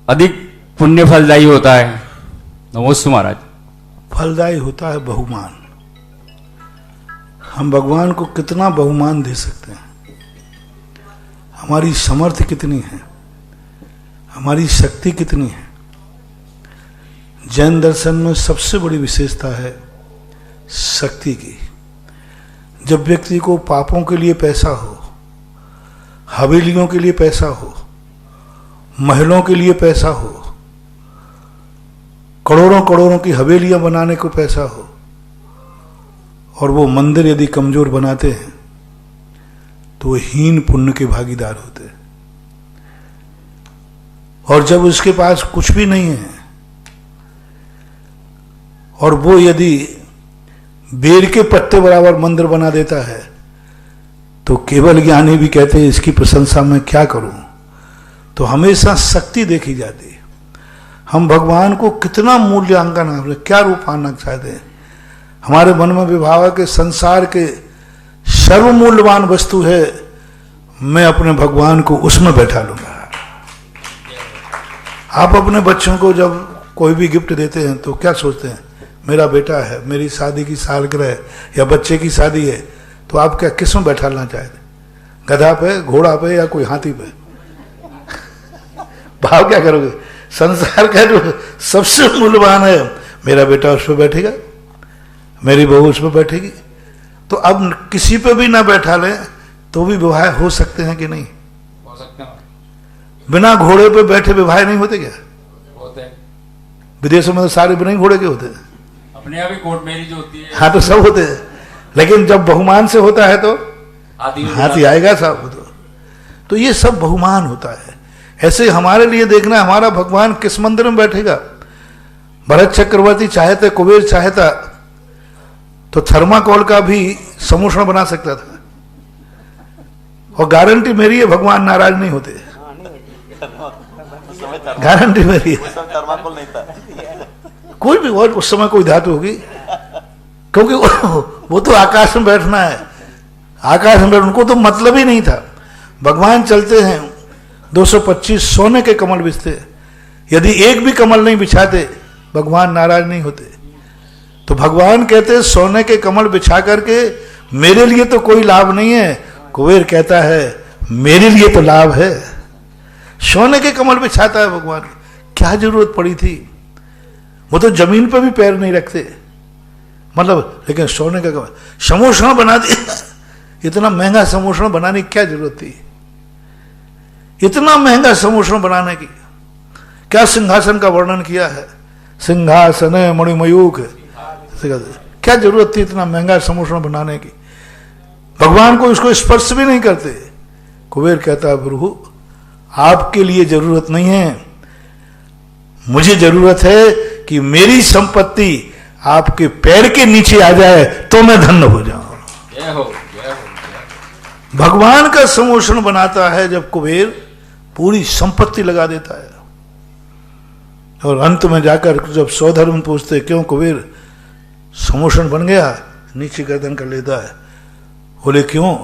अधिक पुण्य फलदायी होता है? नमोस्तु महाराज। फलदायी होता है बहुमान। हम भगवान को कितना बहुमान दे सकते हैं, हमारी समर्थ कितनी है, हमारी शक्ति कितनी है। जैन दर्शन में सबसे बड़ी विशेषता है शक्ति की। जब व्यक्ति को पापों के लिए पैसा हो, हवेलियों के लिए पैसा हो, महलों के लिए पैसा हो, करोड़ों करोड़ों की हवेलियां बनाने को पैसा हो, और वो मंदिर यदि कमजोर बनाते हैं तो वो हीन पुण्य के भागीदार होते हैं। और जब उसके पास कुछ भी नहीं है और वो यदि बेर के पत्ते बराबर मंदिर बना देता है तो केवल ज्ञानी भी कहते हैं इसकी प्रशंसा मैं क्या करूं। तो हमेशा शक्ति देखी जाती है। हम भगवान को कितना मूल्यांकन, क्या रूप आना चाहते हैं। हमारे मन में विभाव के संसार के सर्वमूल्यवान वस्तु है, मैं अपने भगवान को उसमें बैठा लूंगा। आप अपने बच्चों को जब कोई भी गिफ्ट देते हैं तो क्या सोचते हैं, मेरा बेटा है, मेरी शादी की सालगिरह या बच्चे की शादी है, तो आप क्या किस में बैठाना चाहते, गधा पे, घोड़ा पे या कोई हाथी पे? भाव क्या करोगे? संसार का जो सबसे मूल्यवान है, मेरा बेटा उस पर बैठेगा, मेरी बहू उस पर बैठेगी। तो अब किसी पे भी ना बैठा ले तो भी विवाह हो सकते हैं कि नहीं? हो सकते हैं। बिना घोड़े पे बैठे विवाह नहीं होते क्या? होते हैं। विदेशों में तो सारे बिना ही घोड़े के होते हैं। अपने यहाँ भी कोर्ट मैरिज होती है। हाँ, तो सब होते हैं, लेकिन जब बहुमान से होता है तो हाथी आएगा साहब। तो ये सब बहुमान होता है। ऐसे हमारे लिए देखना, हमारा भगवान किस मंदिर में बैठेगा। भरत चक्रवर्ती चाहते, कुबेर चाहता तो थर्माकोल का भी समोषण बना सकता था, और गारंटी मेरी है भगवान नाराज नहीं होते। गारंटी मेरी है। कोई भी और उस समय कोई धातु होगी, क्योंकि वो तो आकाश में बैठना है, आकाश में बैठ, उनको तो मतलब ही नहीं था। भगवान चलते हैं 225 सोने के कमल बिछते, यदि एक भी कमल नहीं बिछाते भगवान नाराज नहीं होते। तो भगवान कहते सोने के कमल बिछा करके मेरे लिए तो कोई लाभ नहीं है। कुबेर कहता है मेरे लिए तो लाभ है। सोने के कमल बिछाता है भगवान, क्या जरूरत पड़ी थी? वो तो जमीन पर भी पैर नहीं रखते, मतलब, लेकिन सोने का कमल समोषण बना दिया। इतना महंगा समोषण बनाने की क्या जरूरत थी? इतना महंगा समोषण बनाने की क्या सिंहासन का वर्णन किया है, सिंहासन मणिमयूख, क्या जरूरत थी इतना महंगा समोषण बनाने की? भगवान को इसको स्पर्श भी नहीं करते। कुबेर कहता है प्रभु आपके लिए जरूरत नहीं है, मुझे जरूरत है कि मेरी संपत्ति आपके पैर के नीचे आ जाए तो मैं धन्य हो जाऊं। जय हो, जय हो। भगवान का समोषण बनाता है जब कुबेर पूरी संपत्ति लगा देता है, और अंत में जाकर जब सौधर्म पूछते क्यों कुबेर समोषण बन गया, नीचे गर्दन कर लेता है। बोले क्यों?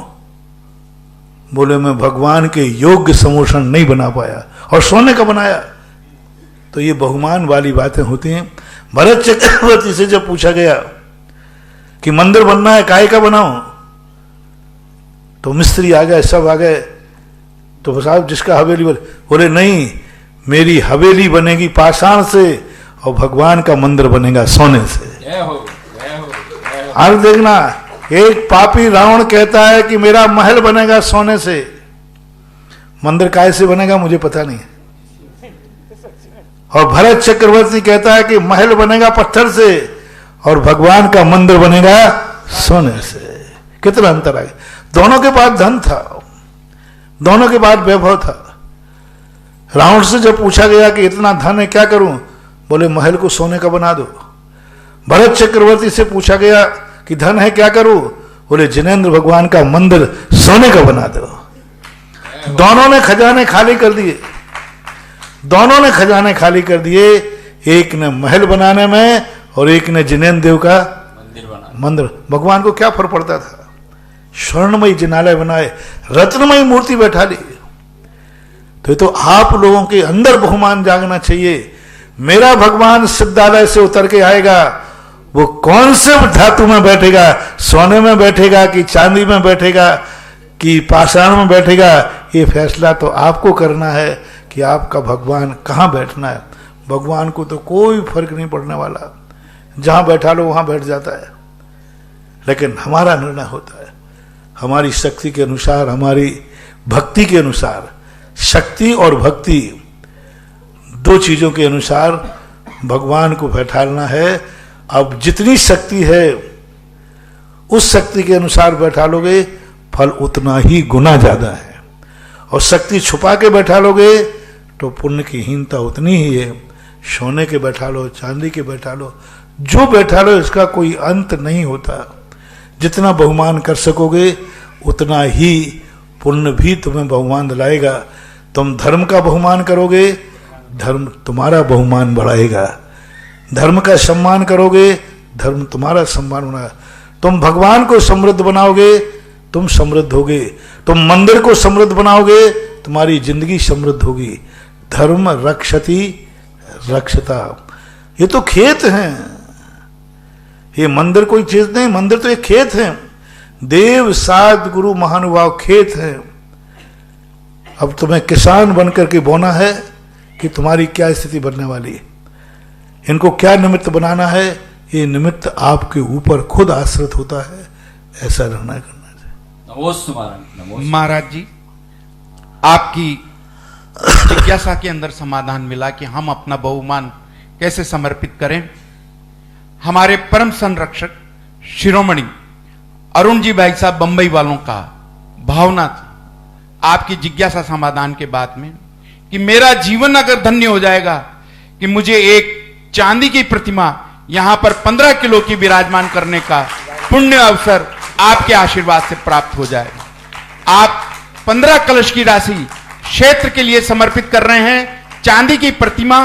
बोले मैं भगवान के योग्य समोषण नहीं बना पाया और सोने का बनाया। तो ये बहुमान वाली बातें होती हैं। भरत चक्रवर्ती से जब पूछा गया कि मंदिर बनना है, काहे का बनाऊं, तो मिस्त्री आ गए, सब आ गए, तो साहब जिसका हवेली बोले नहीं, मेरी हवेली बनेगी पाषाण से और भगवान का मंदिर बनेगा सोने से। जय हो, जय हो, जय हो। आज देखना, एक पापी रावण कहता है कि मेरा महल बनेगा सोने से, मंदिर काय से बनेगा मुझे पता नहीं। और भरत चक्रवर्ती कहता है कि महल बनेगा पत्थर से और भगवान का मंदिर बनेगा सोने से। कितना अंतर आ गया। दोनों के पास धन था, दोनों के पास वैभव था। रावण से जब पूछा गया कि इतना धन है क्या करूं, बोले महल को सोने का बना दो। भरत चक्रवर्ती से पूछा गया कि धन है क्या करूं, बोले जिनेंद्र भगवान का मंदिर सोने का बना दो। दोनों ने खजाने खाली कर दिए, दोनों ने खजाने खाली कर दिए। एक ने महल बनाने में और एक ने जिनेंद्र देव का मंदिर। भगवान को क्या फर्क पड़ता था, स्वर्णमयी जिनालय बनाए, रत्नमयी मूर्ति बैठा ली। तो आप लोगों के अंदर बहुमान जागना चाहिए। मेरा भगवान सिद्धालय से उतर के आएगा, वो कौन से धातु में बैठेगा, सोने में बैठेगा कि चांदी में बैठेगा कि पाषाण में बैठेगा, ये फैसला तो आपको करना है कि आपका भगवान कहाँ बैठना है। भगवान को तो कोई फर्क नहीं पड़ने वाला, जहां बैठा लो वहां बैठ जाता है। लेकिन हमारा निर्णय होता है, हमारी शक्ति के अनुसार, हमारी भक्ति के अनुसार। शक्ति और भक्ति दो चीजों के अनुसार भगवान को बैठाना है। अब जितनी शक्ति है उस शक्ति के अनुसार बैठा लोगे, फल उतना ही गुना ज्यादा है। और शक्ति छुपा के बैठा लोगे तो पुण्य की हीनता उतनी ही है। सोने के बैठा लो, चांदी के बैठा लो, जो बैठा लो, इसका कोई अंत नहीं होता। जितना बहुमान कर सकोगे उतना ही पुण्य भी तुम्हें बहुमान दिलाएगा। तुम धर्म का बहुमान करोगे, धर्म तुम्हारा बहुमान बढ़ाएगा। धर्म का सम्मान करोगे, धर्म तुम्हारा सम्मान बढ़ाएगा। तुम भगवान को समृद्ध बनाओगे, तुम समृद्ध होगे। तुम मंदिर को समृद्ध बनाओगे, तुम्हारी जिंदगी समृद्ध होगी। धर्म रक्षति रक्षता। ये तो खेत हैं, ये मंदिर कोई चीज नहीं, मंदिर तो एक खेत है। देव साध गुरु महानुभाव खेत है। अब तुम्हें किसान बनकर के बोना है कि तुम्हारी क्या स्थिति बनने वाली है। इनको क्या निमित्त बनाना है, ये निमित्त आपके ऊपर खुद आश्रित होता है। ऐसा निर्णय करना चाहिए। नमोस्तु महाराज। महाराज जी, आपकी जिज्ञासा के अंदर समाधान मिला कि हम अपना बहुमान कैसे समर्पित करें। हमारे परम संरक्षक शिरोमणि अरुण जी भाई साहब बंबई वालों का भावना था आपकी जिज्ञासा समाधान के बाद में कि मेरा जीवन अगर धन्य हो जाएगा कि मुझे एक चांदी की प्रतिमा यहां पर 15 किलो की विराजमान करने का पुण्य अवसर आपके आशीर्वाद से प्राप्त हो जाएगा। आप 15 कलश की राशि क्षेत्र के लिए समर्पित कर रहे हैं। चांदी की प्रतिमा,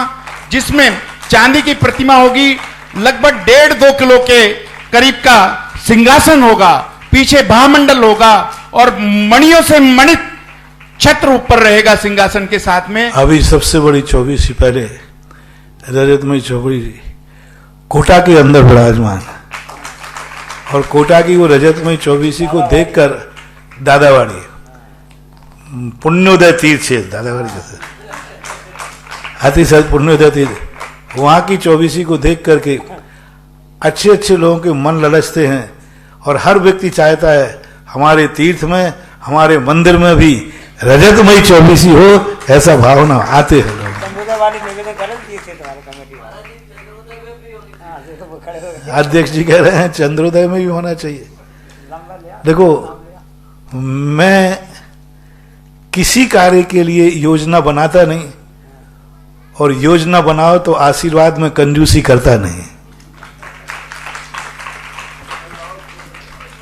जिसमें चांदी की प्रतिमा होगी लगभग 1.5-2 किलो के करीब का सिंहासन होगा, पीछे भामंडल होगा और मणियों से मणित छत्र ऊपर रहेगा सिंहासन के साथ में। अभी सबसे बड़ी 24 पहले रजतमयी चौबड़ी कोटा के अंदर विराजमान, और कोटा की वो रजतमयी 24 को देखकर दादावाड़ी पुण्योदय तीर्थ है, दादावाड़ी जैसे हाथी सर पुण्योदय तीर्थ, वहां की 24 को देख करके अच्छे अच्छे लोगों के मन ललचते हैं। और हर व्यक्ति चाहता है हमारे तीर्थ में, हमारे मंदिर में भी रजतमयी 24 हो, ऐसा भावना आते हैं लोग। अध्यक्ष जी कह रहे हैं चंद्रोदय में भी होना चाहिए। देखो, मैं किसी कार्य के लिए योजना बनाता नहीं, और योजना बनाओ तो आशीर्वाद में कंजूसी करता नहीं।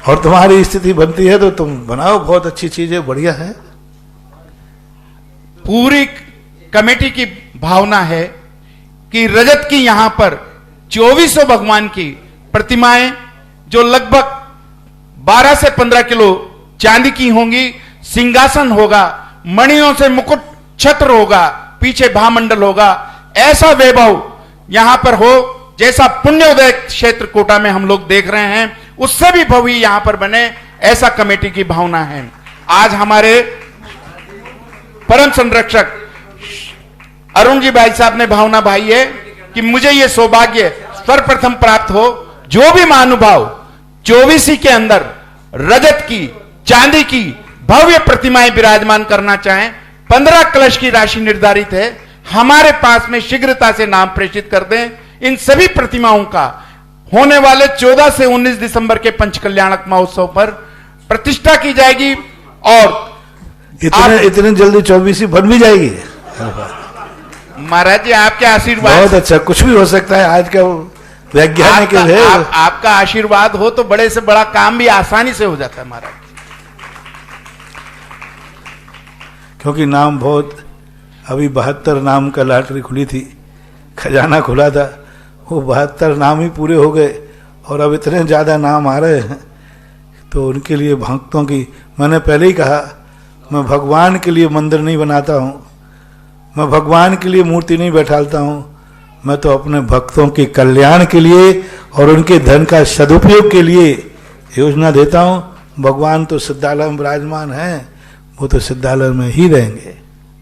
और तुम्हारी स्थिति बनती है तो तुम बनाओ, बहुत अच्छी चीज है, बढ़िया है। पूरी कमेटी की भावना है कि रजत की यहां पर 2400 भगवान की प्रतिमाएं जो लगभग 12 से 15 किलो चांदी की होंगी, सिंहासन होगा, मणियों से मुकुट छत्र होगा, पीछे भामंडल होगा, ऐसा वैभव यहां पर हो जैसा पुण्योदय क्षेत्र कोटा में हम लोग देख रहे हैं, उससे भी भव्य यहां पर बने, ऐसा कमेटी की भावना है। आज हमारे परम संरक्षक अरुण जी भाई साहब ने भावना भाई है कि मुझे ये सौभाग्य सर्वप्रथम प्राप्त हो, जो भी महानुभाव 24 के अंदर रजत की, चांदी की भव्य प्रतिमाएं विराजमान करना चाहें, 15 कलश की राशि निर्धारित है, हमारे पास में शीघ्रता से नाम प्रेषित कर दें। इन सभी प्रतिमाओं का होने वाले 14 से 19 दिसंबर के पंचकल्याणक महोत्सव पर प्रतिष्ठा की जाएगी और इतने जल्दी 24 बन भी जाएगी। महाराज जी आपके आशीर्वाद, बहुत अच्छा, कुछ भी हो सकता है आज का वैज्ञानिक है। आपका आशीर्वाद हो तो बड़े से बड़ा काम भी आसानी से हो जाता है महाराज, क्योंकि नाम बहुत, अभी 72 नाम का लॉटरी खुली थी, खजाना खुला था, वो 72 नाम ही पूरे हो गए और अब इतने ज़्यादा नाम आ रहे हैं। तो उनके लिए भक्तों की, मैंने पहले ही कहा, मैं भगवान के लिए मंदिर नहीं बनाता हूँ, मैं भगवान के लिए मूर्ति नहीं बैठालता हूँ, मैं तो अपने भक्तों के कल्याण के लिए और उनके धन का सदुपयोग के लिए योजना देता हूँ। भगवान तो सिद्धालय में विराजमान हैं, वो तो सिद्धालय में ही रहेंगे।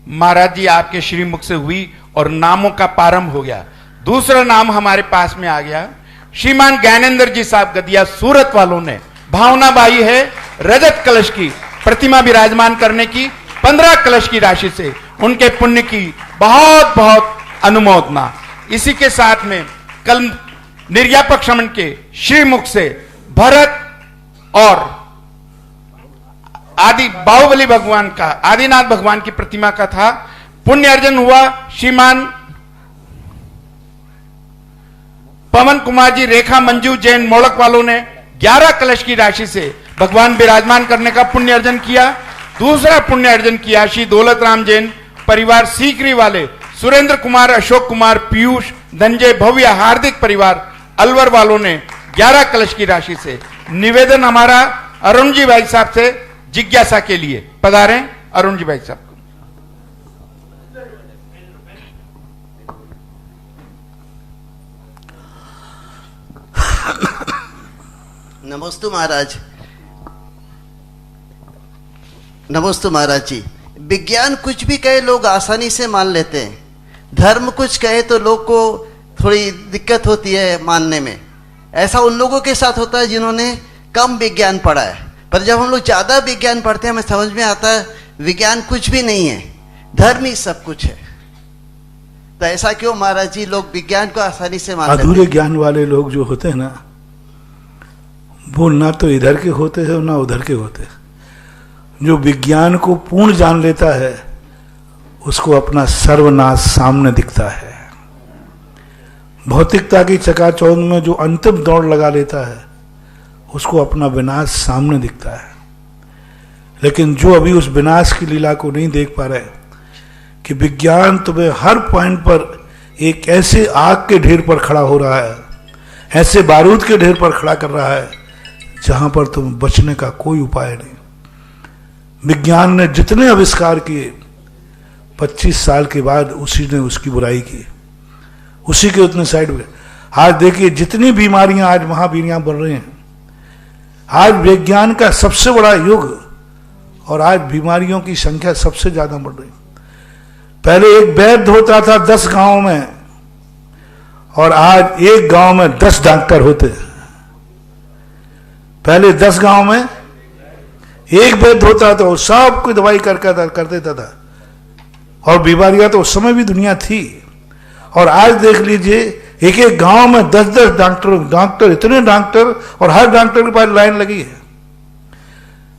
महाराज जी आपके श्रीमुख से हुई और नामों का प्रारंभ हो गया। दूसरा नाम हमारे पास में आ गया, श्रीमान ज्ञानेंद्र जी साहब गदिया सूरत वालों ने भावना बाई है रजत कलश की प्रतिमा विराजमान करने की 15 कलश की राशि से उनके पुण्य की बहुत बहुत अनुमोदना। इसी के साथ में कल निर्यापक श्रमण के श्रीमुख से भरत और आदि बाहुबली भगवान का, आदिनाथ भगवान की प्रतिमा का था, पुण्य अर्जन हुआ। श्रीमान पवन कुमार जी रेखा मंजू जैन मोड़क वालों ने 11 कलश की राशि से भगवान विराजमान करने का पुण्य अर्जन किया। दूसरा पुण्य अर्जन किया श्री दौलत राम जैन परिवार सीकरी वाले सुरेंद्र कुमार, अशोक कुमार, पीयूष, धनंजय, भव्य, हार्दिक परिवार अलवर वालों ने 11 कलश की राशि से। निवेदन हमारा अरुण जी भाई साहब से जिज्ञासा के लिए, पधारें अरुण जी भाई साहब। नमस्ते महाराज, नमस्ते महाराज जी। विज्ञान कुछ भी कहे लोग आसानी से मान लेते हैं, धर्म कुछ कहे तो लोग को थोड़ी दिक्कत होती है मानने में। ऐसा उन लोगों के साथ होता है जिन्होंने कम विज्ञान पढ़ा है, पर जब हम लोग ज़्यादा विज्ञान पढ़ते हैं हमें समझ में आता है विज्ञान कुछ भी नहीं है, धर्म ही सब कुछ है। तो ऐसा क्यों महाराज जी लोग विज्ञान को आसानी से मान लेते हैं? अधूरे ज्ञान वाले लोग जो होते हैं ना, वो ना तो इधर के होते हैं ना उधर के होते हैं। जो विज्ञान को पूर्ण जान लेता है उसको अपना सर्वनाश सामने दिखता है। भौतिकता की चकाचौंध में जो अंतिम दौड़ लगा लेता है उसको अपना विनाश सामने दिखता है। लेकिन जो अभी उस विनाश की लीला को नहीं देख पा रहे कि विज्ञान तुम्हें हर पॉइंट पर एक ऐसे आग के ढेर पर खड़ा हो रहा है, ऐसे बारूद के ढेर पर खड़ा कर रहा है जहां पर तुम बचने का कोई उपाय नहीं। विज्ञान ने जितने आविष्कार किए 25 साल के बाद उसी ने उसकी बुराई की, उसी के उतने साइड में। आज देखिए जितनी बीमारियां आज महाबीरियां बन रही हैं, आज विज्ञान का सबसे बड़ा युग और आज बीमारियों की संख्या सबसे ज्यादा बढ़ रही। पहले एक वैद्य होता था 10 गांव में और आज एक गांव में 10 डॉक्टर होते हैं। पहले 10 गांव में एक वैद्य होता था, सब कोई दवाई कर देता था और बीमारियां तो उस समय भी दुनिया थी। और आज देख लीजिए एक एक गांव में 10-10 डॉक्टर, इतने डॉक्टर और हर डॉक्टर के पास लाइन लगी है।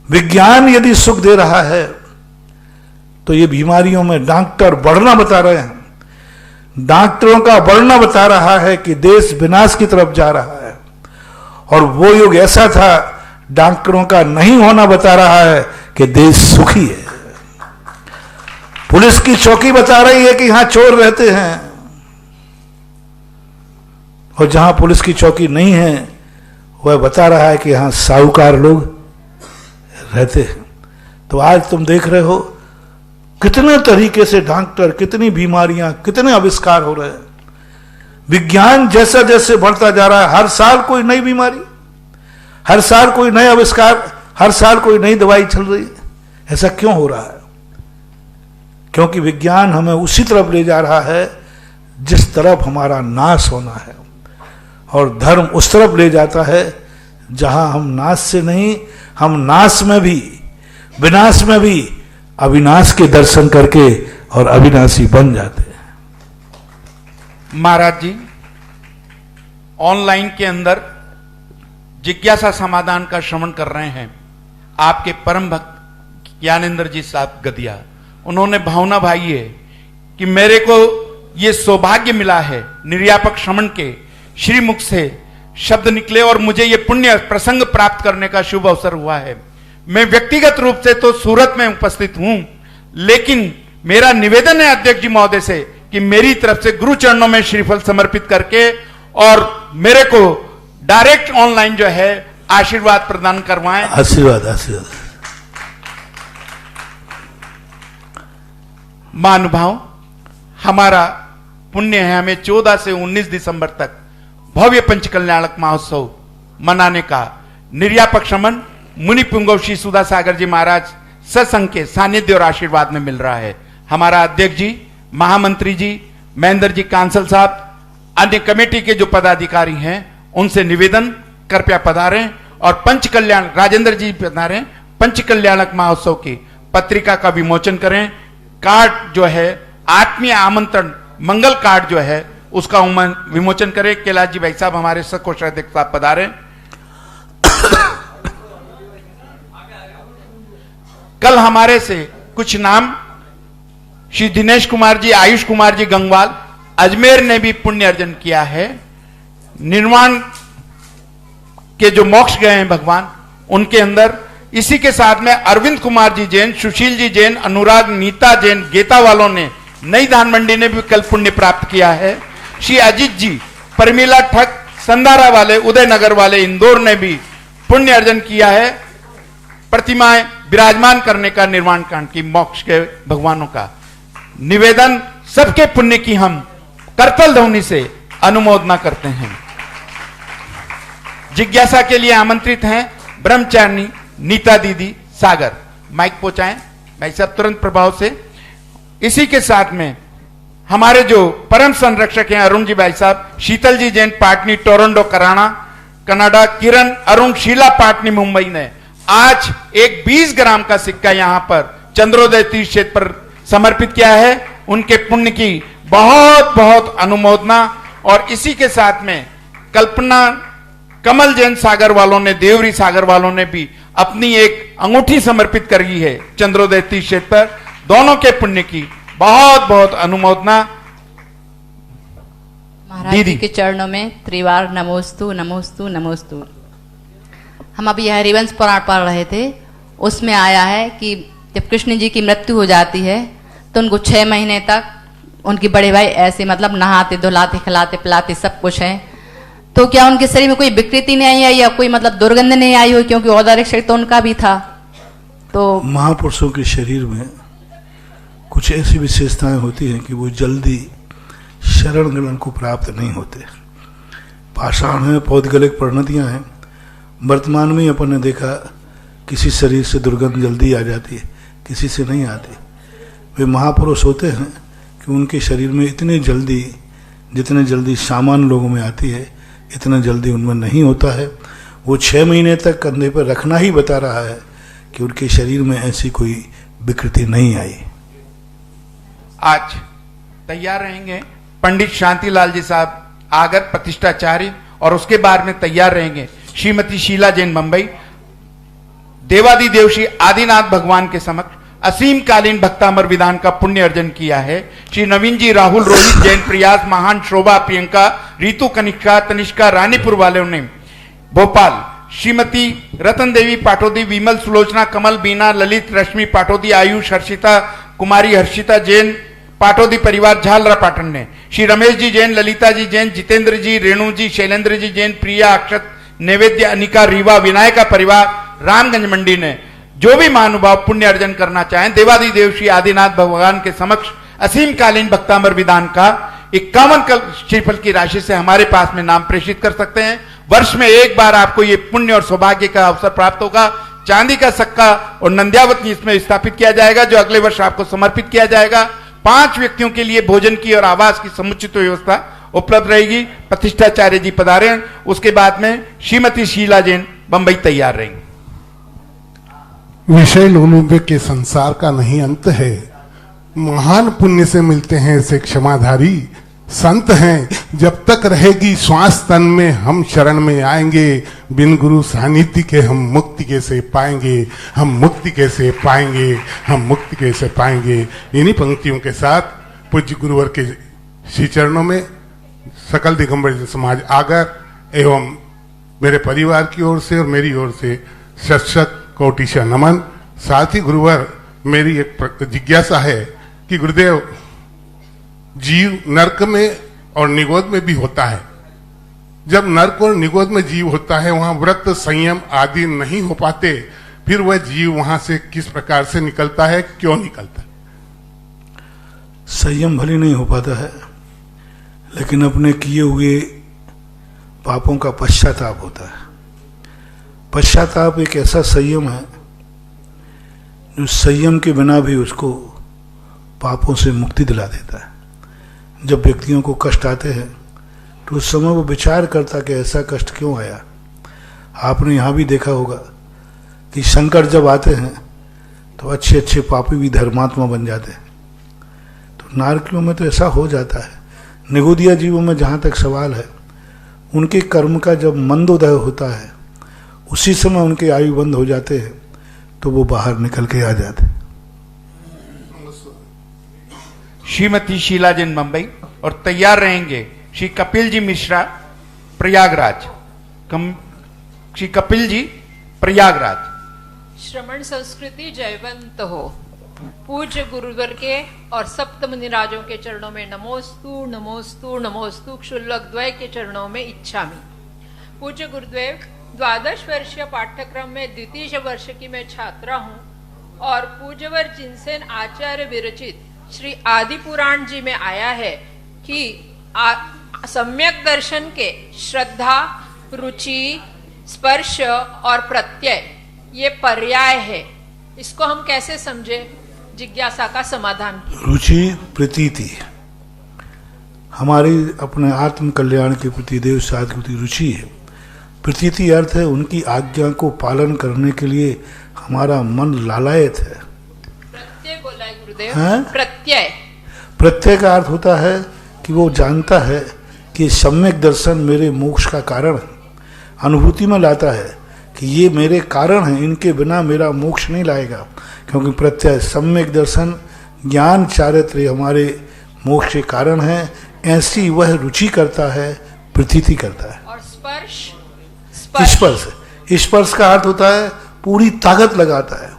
विज्ञान यदि सुख दे रहा है तो ये बीमारियों में डॉक्टर बढ़ना बता रहे हैं। डॉक्टरों का बढ़ना बता रहा है कि देश विनाश की तरफ जा रहा है। और वो युग ऐसा था, डॉक्टरों का नहीं होना बता रहा है कि देश सुखी है। पुलिस की चौकी बता रही है कि यहां चोर रहते हैं और जहां पुलिस की चौकी नहीं है वह बता रहा है कि यहां साहूकार लोग रहते हैं। तो आज तुम देख रहे हो कितने तरीके से डॉक्टर, कितनी बीमारियां, कितने आविष्कार हो रहे हैं। विज्ञान जैसा जैसे बढ़ता जा रहा है, हर साल कोई नई बीमारी, हर साल कोई नया आविष्कार, हर साल कोई नई दवाई चल रही है। ऐसा क्यों हो रहा है? क्योंकि विज्ञान हमें उसी तरफ ले जा रहा है जिस तरफ हमारा नाश होना है, और धर्म उस तरफ ले जाता है जहां हम नाश से नहीं, हम नाश में भी, विनाश में भी अविनाश के दर्शन करके और अविनाशी बन जाते हैं। महाराज जी, ऑनलाइन के अंदर जिज्ञासा समाधान का श्रवण कर रहे हैं आपके परम भक्त ज्ञानेंद्र जी साहब गदिया। उन्होंने भावना भाई है कि मेरे को ये सौभाग्य मिला है निर्यापक श्रवण के श्रीमुख से शब्द निकले और मुझे ये पुण्य प्रसंग प्राप्त करने का शुभ अवसर हुआ है। मैं व्यक्तिगत रूप से तो सूरत में उपस्थित हूं, लेकिन मेरा निवेदन है अध्यक्ष जी महोदय से कि मेरी तरफ से गुरु चरणों में श्रीफल समर्पित करके और मेरे को डायरेक्ट ऑनलाइन जो है आशीर्वाद प्रदान करवाएं। आशीर्वाद आशीर्वाद। महानुभाव, हमारा पुण्य है हमें 14 से 19 दिसंबर तक भव्य पंचकल्याणक महोत्सव मनाने का। निर्यापक श्रमण मुनि पुंगव श्री सुधा सागर जी महाराज सत्संग के सानिध्य और आशीर्वाद में मिल रहा है। हमारा अध्यक्ष जी, महामंत्री जी, महेंद्र जी कांसल साहब, अन्य कमेटी के जो पदाधिकारी हैं उनसे निवेदन कृपया पधारें और पंचकल्याण, राजेंद्र जी पधारें, पंचकल्याणक महोत्सव की पत्रिका का विमोचन करें। कार्ड जो है आत्मीय आमंत्रण मंगल कार्ड जो है उसका विमोचन करें। कैलाश जी भाई साहब हमारे कोषाध्यक्ष साहब पधारें। कल हमारे से कुछ नाम श्री दिनेश कुमार जी, आयुष कुमार जी गंगवाल, अजमेर ने भी पुण्य अर्जन किया है। निर्वाण के जो मोक्ष गए हैं भगवान, उनके अंदर इसी के साथ में अरविंद कुमार जी जैन, सुशील जी जैन, अनुराग नीता जैन गेता वालों ने, नई धान मंडी ने भी कल पुण्य प्राप्त किया है। श्री अजीत जी, परमीला ठग, संधारा वाले, उदयनगर वाले, इंदौर ने भी पुण्य अर्जन किया है प्रतिमाएं विराजमान करने का, निर्वाण कांड की, मोक्ष के भगवानों का। निवेदन सबके पुण्य की हम करतल ध्वनि से अनुमोदना करते हैं। जिज्ञासा के लिए आमंत्रित हैं ब्रह्मचारिणी नीता दीदी सागर। माइक पहुंचाएं भाई साहब तुरंत प्रभाव से। इसी के साथ में हमारे जो परम संरक्षक हैं अरुण जी भाई साहब, शीतल जी जैन पाटनी टोरंटो कनाडा, किरण अरुण शीला पाटनी मुंबई ने आज एक 20 ग्राम का सिक्का यहां पर चंद्रोदय तीर्थ क्षेत्र पर समर्पित किया है। उनके पुण्य की बहुत बहुत अनुमोदना। और इसी के साथ में कल्पना कमल जैन सागर वालों ने, देवरी सागर वालों ने भी अपनी एक अंगूठी समर्पित करी है चंद्रोदय तीर्थ क्षेत्र पर। दोनों के पुण्य की बहुत बहुत अनुमोदना। महाराज जी के चरणों में त्रिवार नमोस्तु नमोस्तु नमोस्तु। हम अभी यह हरिवंश पुराण पढ़ रहे थे, उसमें आया है कि जब कृष्ण जी की मृत्यु हो जाती है तो उनको 6 महीने तक उनके बड़े भाई ऐसे मतलब नहाते धुलाते खिलाते पिलाते सब कुछ है। तो क्या उनके शरीर में कोई विकृति नहीं आई या कोई मतलब दुर्गंध नहीं आई हो, क्योंकि औदारिक शरीर तो उनका भी था। तो महापुरुषों के शरीर में कुछ ऐसी विशेषताएं होती हैं कि वो जल्दी शरण गलन को प्राप्त नहीं होते। पाषाण है, पौद्गलिक परिणतियां हैं। वर्तमान में अपन ने देखा किसी शरीर से दुर्गंध जल्दी आ जाती है, किसी से नहीं आती। वे महापुरुष होते हैं कि उनके शरीर में इतनी जल्दी, जितने जल्दी सामान्य लोगों में आती है, इतना जल्दी उनमें नहीं होता है। वो 6 महीने तक कंधे पर रखना ही बता रहा है कि उनके शरीर में ऐसी कोई विकृति नहीं आई। आज तैयार रहेंगे पंडित शांतिलाल जी साहब आगर प्रतिष्ठाचार्य, और उसके बाद में तैयार रहेंगे श्रीमती शीला जैन मुंबई। देवादि देव श्री आदिनाथ भगवान के समक्ष असीम कालीन भक्तामर विधान का पुण्य अर्जन किया है। श्री नवीन जी, राहुल, रोहित जैन, प्रयास, महान, शोभा, प्रियंका, ऋतु, कनिष्का, तनिष्का, रानीपुर वालों ने भोपाल। श्रीमती रतन देवी पाटोदी, विमल, सुलोचना, कमल, बीना, ललित, रश्मि पाटोदी, आयुष, हर्षिता कुमारी, हर्षिता जैन पाटोदी परिवार झालरा पाटन ने। श्री रमेश जी जैन, ललिता जी जैन, जितेंद्र जी, रेणु जी, शैलेंद्र जी जैन, प्रिया, अक्षत, नैवेद्य, अनिका, रीवा, विनायका परिवार रामगंज मंडी ने जो भी महानुभाव पुण्य अर्जन करना चाहें, देवादि देव श्री आदिनाथ भगवान के समक्ष असीम कालीन भक्तामर विधान का 51 श्रीफल की राशि से हमारे पास में नाम प्रेषित कर सकते हैं। वर्ष में एक बार आपको ये पुण्य और सौभाग्य का अवसर प्राप्त होगा चांदी का सक्का और नंद्यावती इसमें स्थापित किया जाएगा, जो अगले वर्ष आपको समर्पित किया जाएगा। 5 व्यक्तियों के लिए भोजन की और आवास की समुचित व्यवस्था उपलब्ध रहेगी। प्रतिष्ठाचार्य जी पधारे, उसके बाद में श्रीमती शीला जैन बंबई तैयार रहेंगी। विषय लोलुब्य के संसार का नहीं अंत है, महान पुण्य से मिलते हैं ऐसे क्षमाधारी संत हैं। जब तक रहेगी श्वास तन में हम शरण में आएंगे, बिन गुरु सानिध्य के हम मुक्ति कैसे पाएंगे, हम मुक्ति कैसे पाएंगे, हम मुक्ति कैसे पाएंगे। इन्हीं पंक्तियों के साथ पूज्य गुरुवर के श्री चरणों में सकल दिगंबर समाज आगर एवं मेरे परिवार की ओर से और मेरी ओर से शत शत कोटिशा नमन। साथ ही गुरुवर, मेरी एक जिज्ञासा है कि गुरुदेव, जीव नरक में और निगोद में भी होता है। जब नरक और निगोद में जीव होता है, वहां व्रत संयम आदि नहीं हो पाते, फिर वह जीव वहां से किस प्रकार से निकलता है, क्यों निकलता है? संयम भले नहीं हो पाता है, लेकिन अपने किए हुए पापों का पश्चाताप होता है। पश्चाताप एक ऐसा संयम है जो संयम के बिना भी उसको पापों से मुक्ति दिला देता है। जब व्यक्तियों को कष्ट आते हैं तो उस समय वो विचार करता कि ऐसा कष्ट क्यों आया। आपने यहाँ भी देखा होगा कि संकट जब आते हैं तो अच्छे अच्छे पापी भी धर्मात्मा बन जाते हैं। तो नारकियों में तो ऐसा हो जाता है। निगोदिया जीवों में जहाँ तक सवाल है, उनके कर्म का जब मंदोदय होता है, उसी समय उनके आयु बंद हो जाते हैं, तो वो बाहर निकल के आ जाते हैं। श्रीमती शीला जैन मुंबई और तैयार रहेंगे श्री कपिल जी मिश्रा प्रयागराज। श्री कपिल जी प्रयागराज। श्रमण संस्कृति जयवंत हो। पूज्य गुरुवर के और सप्त मुनिराजों के चरणों में नमोस्तु नमोस्तु नमोस्तु। क्षुल्लक द्वय के चरणों में इच्छामि। पूज्य गुरुदेव, 12 वर्षीय पाठ्यक्रम में द्वितीय वर्ष की मैं छात्रा हूँ और पूज्यवर जिनसेन आचार्य विरचित श्री आदि पुराण जी में आया है कि सम्यक दर्शन के श्रद्धा, रुचि, स्पर्श और प्रत्यय ये पर्याय है। इसको हम कैसे समझे? जिज्ञासा का समाधान की। रुचि प्रतीति हमारी अपने आत्म कल्याण के प्रति, देव साध के प्रति रुचि है। प्रतीति अर्थ है उनकी आज्ञा को पालन करने के लिए हमारा मन लालायत है। प्रत्यय बोला है गुरुदेव। प्रत्यय प्रत्यय का अर्थ होता है कि वो जानता है कि सम्यक दर्शन मेरे मोक्ष का कारण है। अनुभूति में लाता है कि ये मेरे कारण हैं, इनके बिना मेरा मोक्ष नहीं लाएगा। क्योंकि प्रत्यय सम्यक दर्शन ज्ञान चारित्र्य हमारे मोक्ष के कारण है, ऐसी वह रुचि करता है, प्रतीति करता है। और स्पर्श स्पर्श का अर्थ होता है पूरी ताकत लगाता है,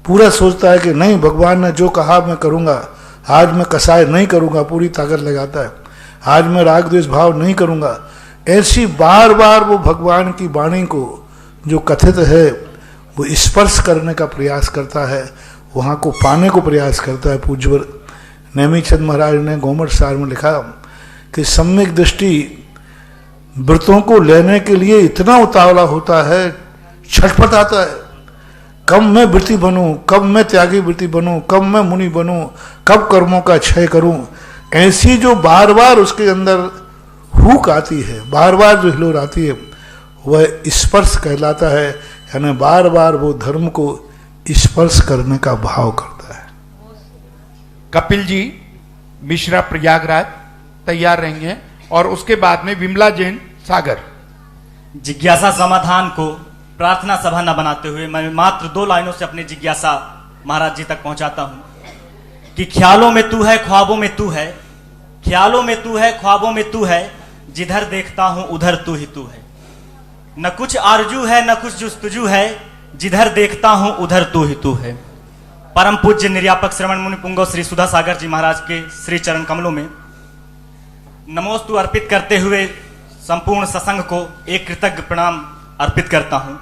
पूरा सोचता है कि नहीं भगवान ने जो कहा मैं करूंगा, आज मैं कसाय नहीं करूंगा, पूरी ताकत लगाता है। आज मैं राग द्वेष भाव नहीं करूंगा। ऐसी बार बार वो भगवान की वाणी को जो कथित है वो स्पर्श करने का प्रयास करता है, वहाँ को पाने को प्रयास करता है। पूज्यवर नेमीचंद महाराज ने गोमट सार में लिखा कि सम्यक दृष्टि व्रतों को लेने के लिए इतना उतावला होता है, छटपटाता है, कब मैं वृत्ति बनूं, कब मैं त्यागी वृत्ति बनूं, कब मैं मुनि बनूं, कब कर्मों का क्षय करूं। ऐसी जो बार बार उसके अंदर हुक आती है, बार बार जो हिलोर आती है, वह स्पर्श कहलाता है। यानी बार बार वो धर्म को स्पर्श करने का भाव करता है। कपिल जी मिश्रा प्रयागराज तैयार रहेंगे और उसके बाद में विमला जैन सागर। जिज्ञासा समाधान को प्रार्थना सभा न बनाते हुए मैं मात्र 2 लाइनों से अपनी जिज्ञासा महाराज जी तक पहुंचाता हूं कि ख्यालों में तू है, ख्वाबों में तू है, ख्यालों में तू है, ख्वाबों में तू है, जिधर देखता हूं उधर तू ही तू है। न कुछ आरजू है न कुछ जुस्तजू है, जिधर देखता हूं उधर तू ही तू है। परम पूज्य निर्यापक श्रवण मुनि पुंगव श्री सुधा सागर जी महाराज के श्री चरण कमलों में नमोस्तु अर्पित करते हुए संपूर्ण सत्संग को एक कृतज्ञ प्रणाम अर्पित करता हूं।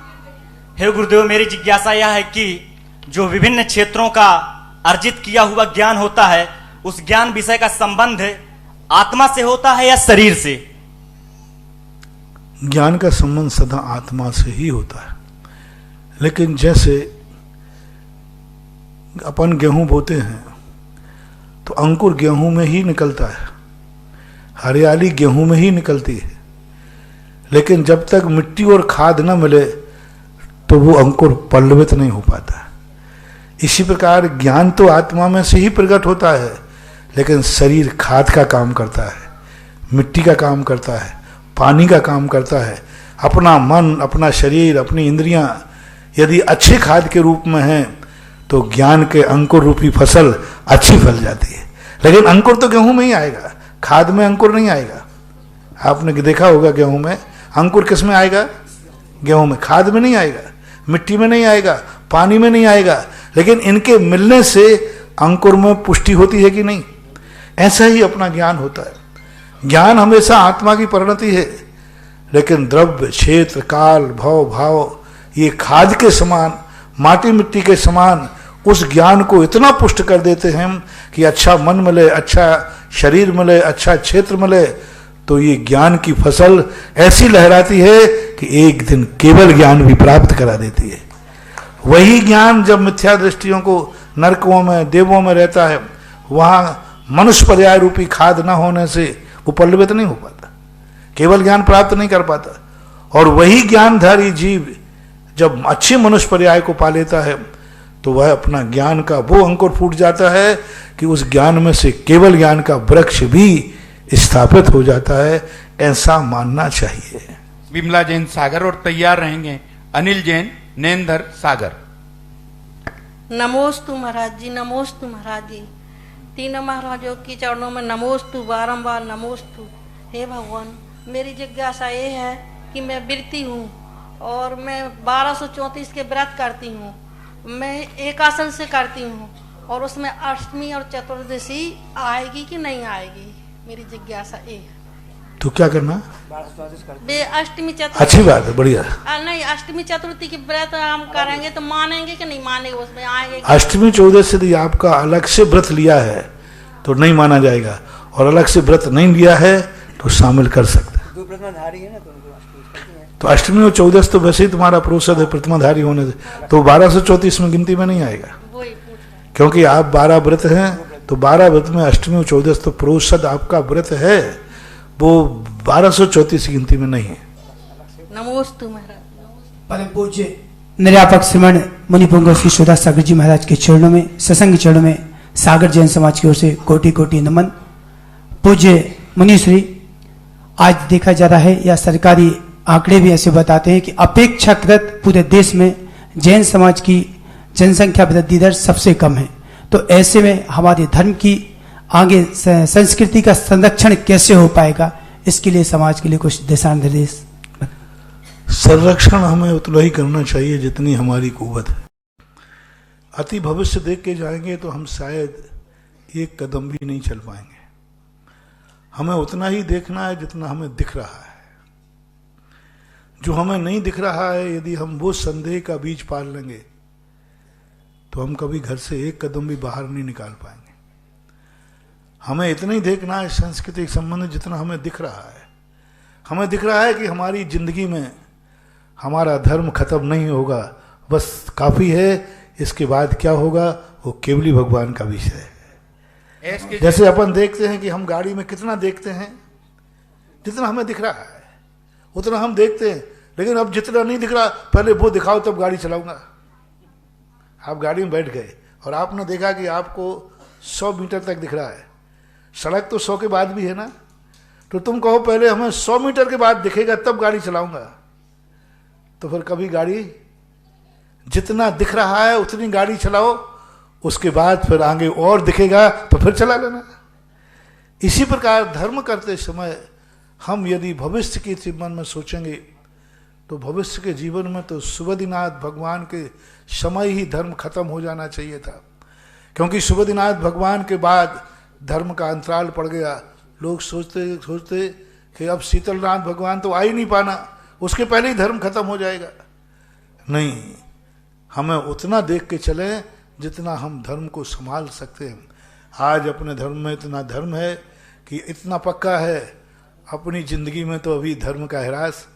हे गुरुदेव, मेरी जिज्ञासा यह है कि जो विभिन्न क्षेत्रों का अर्जित किया हुआ ज्ञान होता है, उस ज्ञान विषय का संबंध आत्मा से होता है या शरीर से? ज्ञान का संबंध सदा आत्मा से ही होता है। लेकिन जैसे अपन गेहूं बोते हैं तो अंकुर गेहूं में ही निकलता है, हरियाली गेहूं में ही निकलती है, लेकिन जब तक मिट्टी और खाद न मिले तो वो अंकुर पल्लवित नहीं हो पाता। इसी प्रकार ज्ञान तो आत्मा में से ही प्रकट होता है, लेकिन शरीर खाद का काम करता है, मिट्टी का काम करता है, पानी का काम करता है। अपना मन, अपना शरीर, अपनी इंद्रियां यदि अच्छे खाद के रूप में हैं तो ज्ञान के अंकुर रूपी फसल अच्छी फल जाती है। लेकिन अंकुर तो गेहूं में ही आएगा, खाद में अंकुर नहीं आएगा। आपने देखा होगा गेहूं में अंकुर किस में आएगा? गेहूं में, खाद में नहीं आएगा, मिट्टी में नहीं आएगा, पानी में नहीं आएगा। लेकिन इनके मिलने से अंकुर में पुष्टि होती है कि नहीं? ऐसा ही अपना ज्ञान होता है। ज्ञान हमेशा आत्मा की परिणति है, लेकिन द्रव्य, क्षेत्र, काल, भव, भाव ये खाद के समान, माटी मिट्टी के समान उस ज्ञान को इतना पुष्ट कर देते हैं कि अच्छा मन मिले, अच्छा शरीर मिले, अच्छा क्षेत्र मिले, तो ये ज्ञान की फसल ऐसी लहराती है कि एक दिन केवल ज्ञान भी प्राप्त करा देती है। वही ज्ञान जब मिथ्या दृष्टियों को नरकों में, देवों में रहता है, वहां मनुष्य पर्याय रूपी खाद न होने से वो पल्लवित नहीं हो पाता, केवल ज्ञान प्राप्त नहीं कर पाता। और वही ज्ञानधारी जीव जब अच्छे मनुष्य पर्याय को पा लेता है तो वह अपना ज्ञान का वो अंकुर फूट जाता है कि उस ज्ञान में से केवल ज्ञान का वृक्ष भी स्थापित हो जाता है। ऐसा मानना चाहिए। विमला जैन सागर और तैयार रहेंगे अनिल जैन नेंदर सागर। नमोस्तु महाराज जी, नमोस्तु महाराज जी। तीनों महाराजों की चरणों में नमोस्तु, बारंबार नमोस्तु। हे भगवान, मेरी जिज्ञासा ये है कि मैं व्रती हूँ और मैं 1234 के व्रत करती हूँ। मैं एकासन से करती हूँ और उसमें अष्टमी और चतुर्दशी आएगी कि नहीं आएगी, मेरी जिज्ञासा ये है। तो क्या करना? अष्टमी चतुर्थी। अच्छी बात है, बढ़िया। नहीं, अष्टमी चतुर्थी की व्रत हम करेंगे तो मानेंगे कि नहीं मानेंगे, उसमें आएंगे। अष्टमी 14 से यदि आपका अलग से व्रत लिया है तो नहीं माना जाएगा, और अलग से व्रत नहीं लिया है तो शामिल कर सकते हैं। तो अष्टमी और 14 तो वैसे ही तुम्हारा प्रोषद है प्रतिमाधारी होने से, तो 1234 में गिनती में नहीं आएगा, क्योंकि आप 12 व्रत हैं। तो 12 व्रत में अष्टमी और 14 तो प्रोषद आपका व्रत है, वो 1234 की गिनती में नहीं है। नमोस्तु महाराज। परम पूज्य निर्यापक श्रीमण मुनिपुंग श्री सुदास सागर जी महाराज के चरणों में, सत्संग चरणों में सागर जैन समाज की ओर से कोटि कोटि नमन। पूज्य मुनिश्री, आज देखा जा रहा है या सरकारी आंकड़े भी ऐसे बताते हैं कि अपेक्षाकृत पूरे देश में जैन समाज की जनसंख्या वृद्धि दर सबसे कम है। तो ऐसे में हमारे धर्म की आगे संस्कृति का संरक्षण कैसे हो पाएगा, इसके लिए समाज के लिए कुछ दिशा निर्देश। संरक्षण हमें उतना ही करना चाहिए जितनी हमारी कुव्वत है। अति भविष्य देख के जाएंगे तो हम शायद एक कदम भी नहीं चल पाएंगे। हमें उतना ही देखना है जितना हमें दिख रहा है। जो हमें नहीं दिख रहा है, यदि हम वो संदेह का बीज पाल लेंगे तो हम कभी घर से एक कदम भी बाहर नहीं निकाल पाएंगे। हमें इतना ही देखना है सांस्कृतिक संबंध जितना हमें दिख रहा है। हमें दिख रहा है कि हमारी जिंदगी में हमारा धर्म खत्म नहीं होगा, बस काफी है। इसके बाद क्या होगा वो केवली भगवान का विषय है। जैसे अपन देखते हैं कि हम गाड़ी में कितना देखते हैं, जितना हमें दिख रहा है उतना हम देखते हैं, लेकिन अब जितना नहीं दिख रहा, पहले वो दिखाओ तब गाड़ी चलाऊंगा। आप गाड़ी में बैठ गए और आपने देखा कि आपको 100 मीटर तक दिख रहा है, सड़क तो 100 के बाद भी है ना, तो तुम कहो पहले हमें 100 मीटर के बाद दिखेगा तब गाड़ी चलाऊंगा, तो फिर कभी गाड़ी जितना दिख रहा है उतनी गाड़ी चलाओ, उसके बाद फिर आगे और दिखेगा तो फिर चला लेना। इसी प्रकार धर्म करते समय हम यदि भविष्य की मन में सोचेंगे तो भविष्य के जीवन में तो सुबोधिनाथ भगवान के समय ही धर्म खत्म हो जाना चाहिए था, क्योंकि सुबोधिनाथ भगवान के बाद धर्म का अंतराल पड़ गया। लोग सोचते कि अब शीतलनाथ भगवान तो आ ही नहीं पाना, उसके पहले ही धर्म खत्म हो जाएगा। नहीं, हमें उतना देख के चलें जितना हम धर्म को संभाल सकते हैं। आज अपने धर्म में इतना धर्म है कि इतना पक्का है, अपनी जिंदगी में तो अभी धर्म का ह्रास।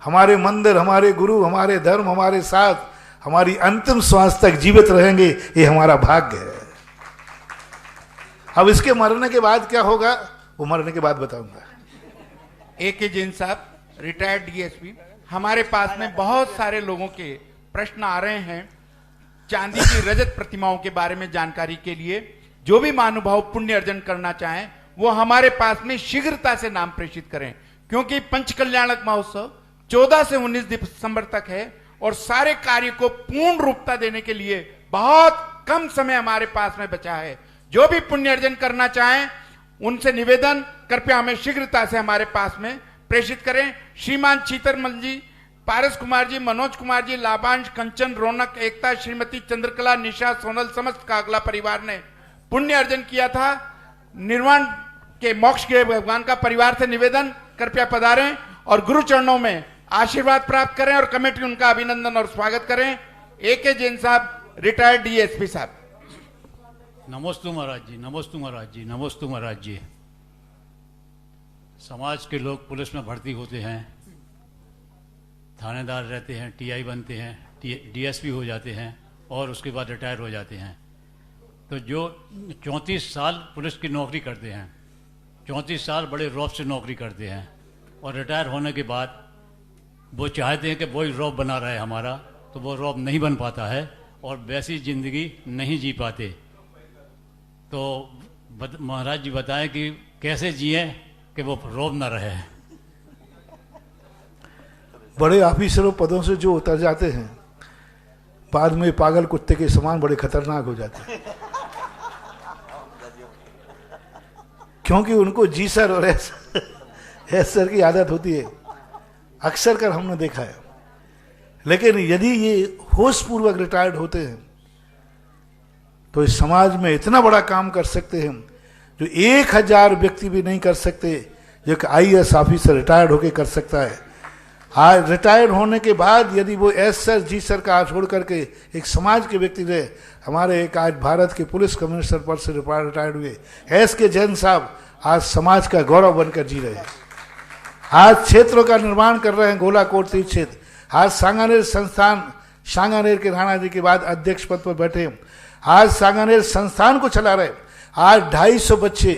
हमारे मंदिर, हमारे गुरु, हमारे धर्म हमारे साथ हमारी अंतिम श्वास तक जीवित रहेंगे, ये हमारा भाग्य है। अब इसके मरने के बाद क्या होगा वो मरने के बाद बताऊंगा। A.K. जैन साहब, रिटायर्ड डीएसपी, हमारे पास में बहुत सारे लोगों के प्रश्न आ रहे हैं चांदी की रजत प्रतिमाओं के बारे में जानकारी के लिए। जो भी महानुभाव पुण्य अर्जन करना चाहें वो हमारे पास में शीघ्रता से नाम प्रेषित करें, क्योंकि पंचकल्याणक महोत्सव 14 से 19 दिसंबर तक है और सारे कार्य को पूर्ण रूपता देने के लिए बहुत कम समय हमारे पास में बचा है। जो भी पुण्य अर्जन करना चाहें उनसे निवेदन, कृपया हमें शीघ्रता से हमारे पास में प्रेषित करें। श्रीमान चीतरमल जी, पारस कुमार जी, मनोज कुमार जी, लाभांश, कंचन, रौनक, एकता, श्रीमती चंद्रकला, निशा, सोनल, समस्त कागला परिवार ने पुण्य अर्जन किया था। निर्वाण के मोक्ष के भगवान का परिवार से निवेदन, कृपया पधारें और गुरु चरणों में आशीर्वाद प्राप्त करें और कमेटी उनका अभिनंदन और स्वागत करें। A.K. जैन साहब, रिटायर्ड डीएसपी साहब। नमोस्तु महाराज जी, नमोस्तु महाराज जी, नमोस्तु महाराज जी। समाज के लोग पुलिस में भर्ती होते हैं, थानेदार रहते हैं, टीआई बनते हैं, डीएसपी हो जाते हैं और उसके बाद रिटायर हो जाते हैं। तो जो 34 साल पुलिस की नौकरी करते हैं, 34 साल बड़े रौब से नौकरी करते हैं और रिटायर होने के बाद वो चाहते हैं कि वही रौब बना रहे हमारा, तो वो रौब नहीं बन पाता है और वैसी ज़िंदगी नहीं जी पाते। तो महाराज जी बताएं कि कैसे जिए कि वो रौब ना रहे। बड़े ऑफिसरों पदों से जो उतर जाते हैं बाद में पागल कुत्ते के समान बड़े खतरनाक हो जाते हैं, क्योंकि उनको जी सर और एस सर की आदत होती है, अक्सर कर हमने देखा है। लेकिन यदि ये होश पूर्वक रिटायर्ड होते हैं तो इस समाज में इतना बड़ा काम कर सकते हैं जो 1000 व्यक्ति भी नहीं कर सकते, जो कि IAS ऑफिसर रिटायर्ड होकर कर सकता है। आज रिटायर्ड होने के बाद यदि वो एस सर जी सर का छोड़ करके एक समाज के व्यक्ति रहे, हमारे एक आज भारत के पुलिस कमिश्नर पद से रिटायर्ड हुए S.K. जैन साहब आज समाज का गौरव बनकर जी रहे हैं। आज क्षेत्रों का निर्माण कर रहे हैं, गोलाकोट तीर्थ क्षेत्र। आज सांगानेर संस्थान, सांगानेर के राणा जी के बाद अध्यक्ष पद पर बैठे, आज सांगानेर संस्थान को चला रहे। आज 250 बच्चे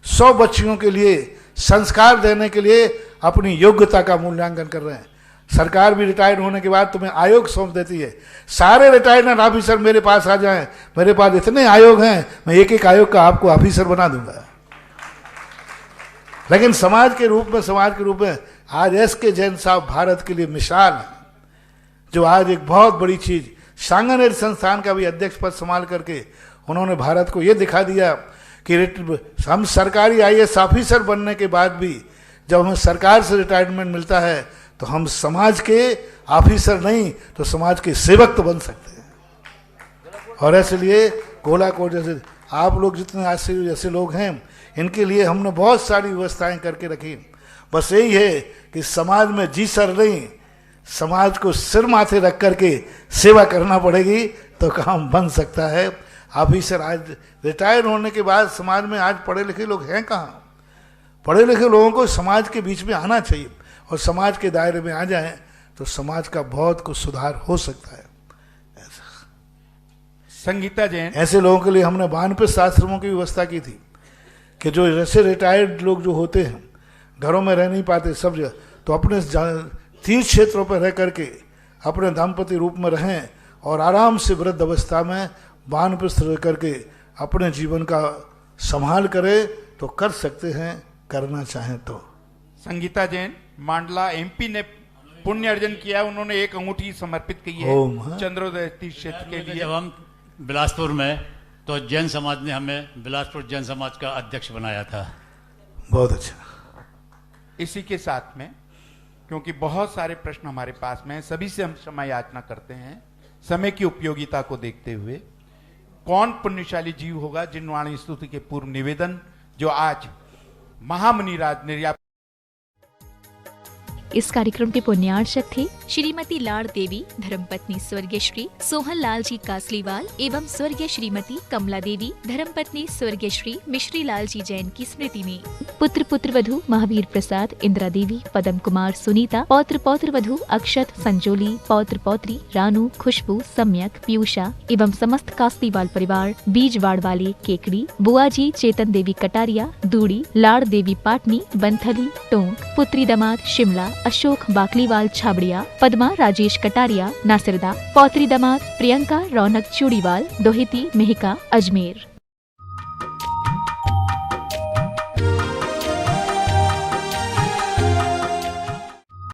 100 बच्चियों के लिए संस्कार देने के लिए अपनी योग्यता का मूल्यांकन कर रहे हैं। सरकार भी रिटायर्ड होने के बाद तुम्हें आयोग सौंप देती है। सारे रिटायर्ड ऑफिसर मेरे पास आ जाएं, मेरे पास इतने आयोग हैं, मैं एक एक आयोग का आपको ऑफिसर बना दूंगा। लेकिन समाज के रूप में आज S.K. जैन साहब भारत के लिए मिसाल है, जो आज एक बहुत बड़ी चीज, सांगानेर संस्थान का भी अध्यक्ष पद संभाल करके उन्होंने भारत को यह दिखा दिया कि हम सरकारी IAS ऑफिसर बनने के बाद भी जब हमें सरकार से रिटायरमेंट मिलता है तो हम समाज के ऑफिसर नहीं तो समाज के सेवक तो बन सकते हैं। और इसलिए गोलाकोट जैसे आप लोग जितने आश्चर्य जैसे लोग हैं, इनके लिए हमने बहुत सारी व्यवस्थाएं करके रखी। बस यही है कि समाज में जी सर नहीं, समाज को सिर माथे रख करके सेवा करना पड़ेगी तो काम बन सकता है। ऑफिसर आज रिटायर होने के बाद समाज में आज पढ़े लिखे लोग हैं कहाँ? पढ़े लिखे लोगों को समाज के बीच में आना चाहिए और समाज के दायरे में आ जाएं तो समाज का बहुत कुछ सुधार हो सकता है। संगीता जैन, ऐसे लोगों के लिए हमने वानप्रस्थ आश्रमों की व्यवस्था की थी कि जो ऐसे रिटायर्ड लोग जो होते हैं, घरों में रह नहीं पाते सब जगह, तो अपने तीर्थ क्षेत्रों पर रह करके अपने दाम्पत्य रूप में रहें और आराम से वृद्ध अवस्था में वानप्रस्थ रह करके अपने जीवन का संभाल करें तो कर सकते हैं, करना चाहें तो। संगीता जैन, मांडला MP ने पुण्य अर्जन किया, उन्होंने एक अंगूठी समर्पित की है चंद्रोदय तीर्थ क्षेत्र के लिए। जब हम बिलासपुर में तो जैन समाज ने हमें बिलासपुर जैन समाज का अध्यक्ष बनाया था। बहुत अच्छा। इसी के साथ में, क्योंकि बहुत सारे प्रश्न हमारे पास में हैं, सभी से हम क्षमा याचना करते हैं समय की उपयोगिता को देखते हुए। कौन पुण्यशाली जीव होगा जिनवाणी स्तुति के पूर्व निवेदन जो आज महामुनि राज निर्यात इस कार्यक्रम के पुण्यार्चक थे श्रीमती लाड़ देवी धर्मपत्नी स्वर्गीय श्री सोहन लाल जी कासलीवाल एवं स्वर्गीय श्रीमती कमला देवी धर्मपत्नी स्वर्गीय श्री मिश्री लाल जी जैन की स्मृति में। पुत्र पुत्र वधु महावीर प्रसाद, इंदिरा देवी, पदम कुमार, सुनीता, पौत्र पौत्र वधु अक्षत, संजोली, पौत्र पौत्री रानू, खुशबू, सम्यक, पीयूषा एवं समस्त कासलीवाल परिवार, बीजवाड़ वाले, केकड़ी, बुआ जी चेतन देवी कटारिया, दूड़ी, लाड़ देवी पाटनी, बंथली, टोंक, पुत्री दामाद शिमला, अशोक बाकलीवाल छाबड़िया, पद्मा राजेश कटारिया नासिरदा, पौत्री दामाद प्रियंका रौनक चूड़ीवाल, दोहिती मेहिका अजमेर।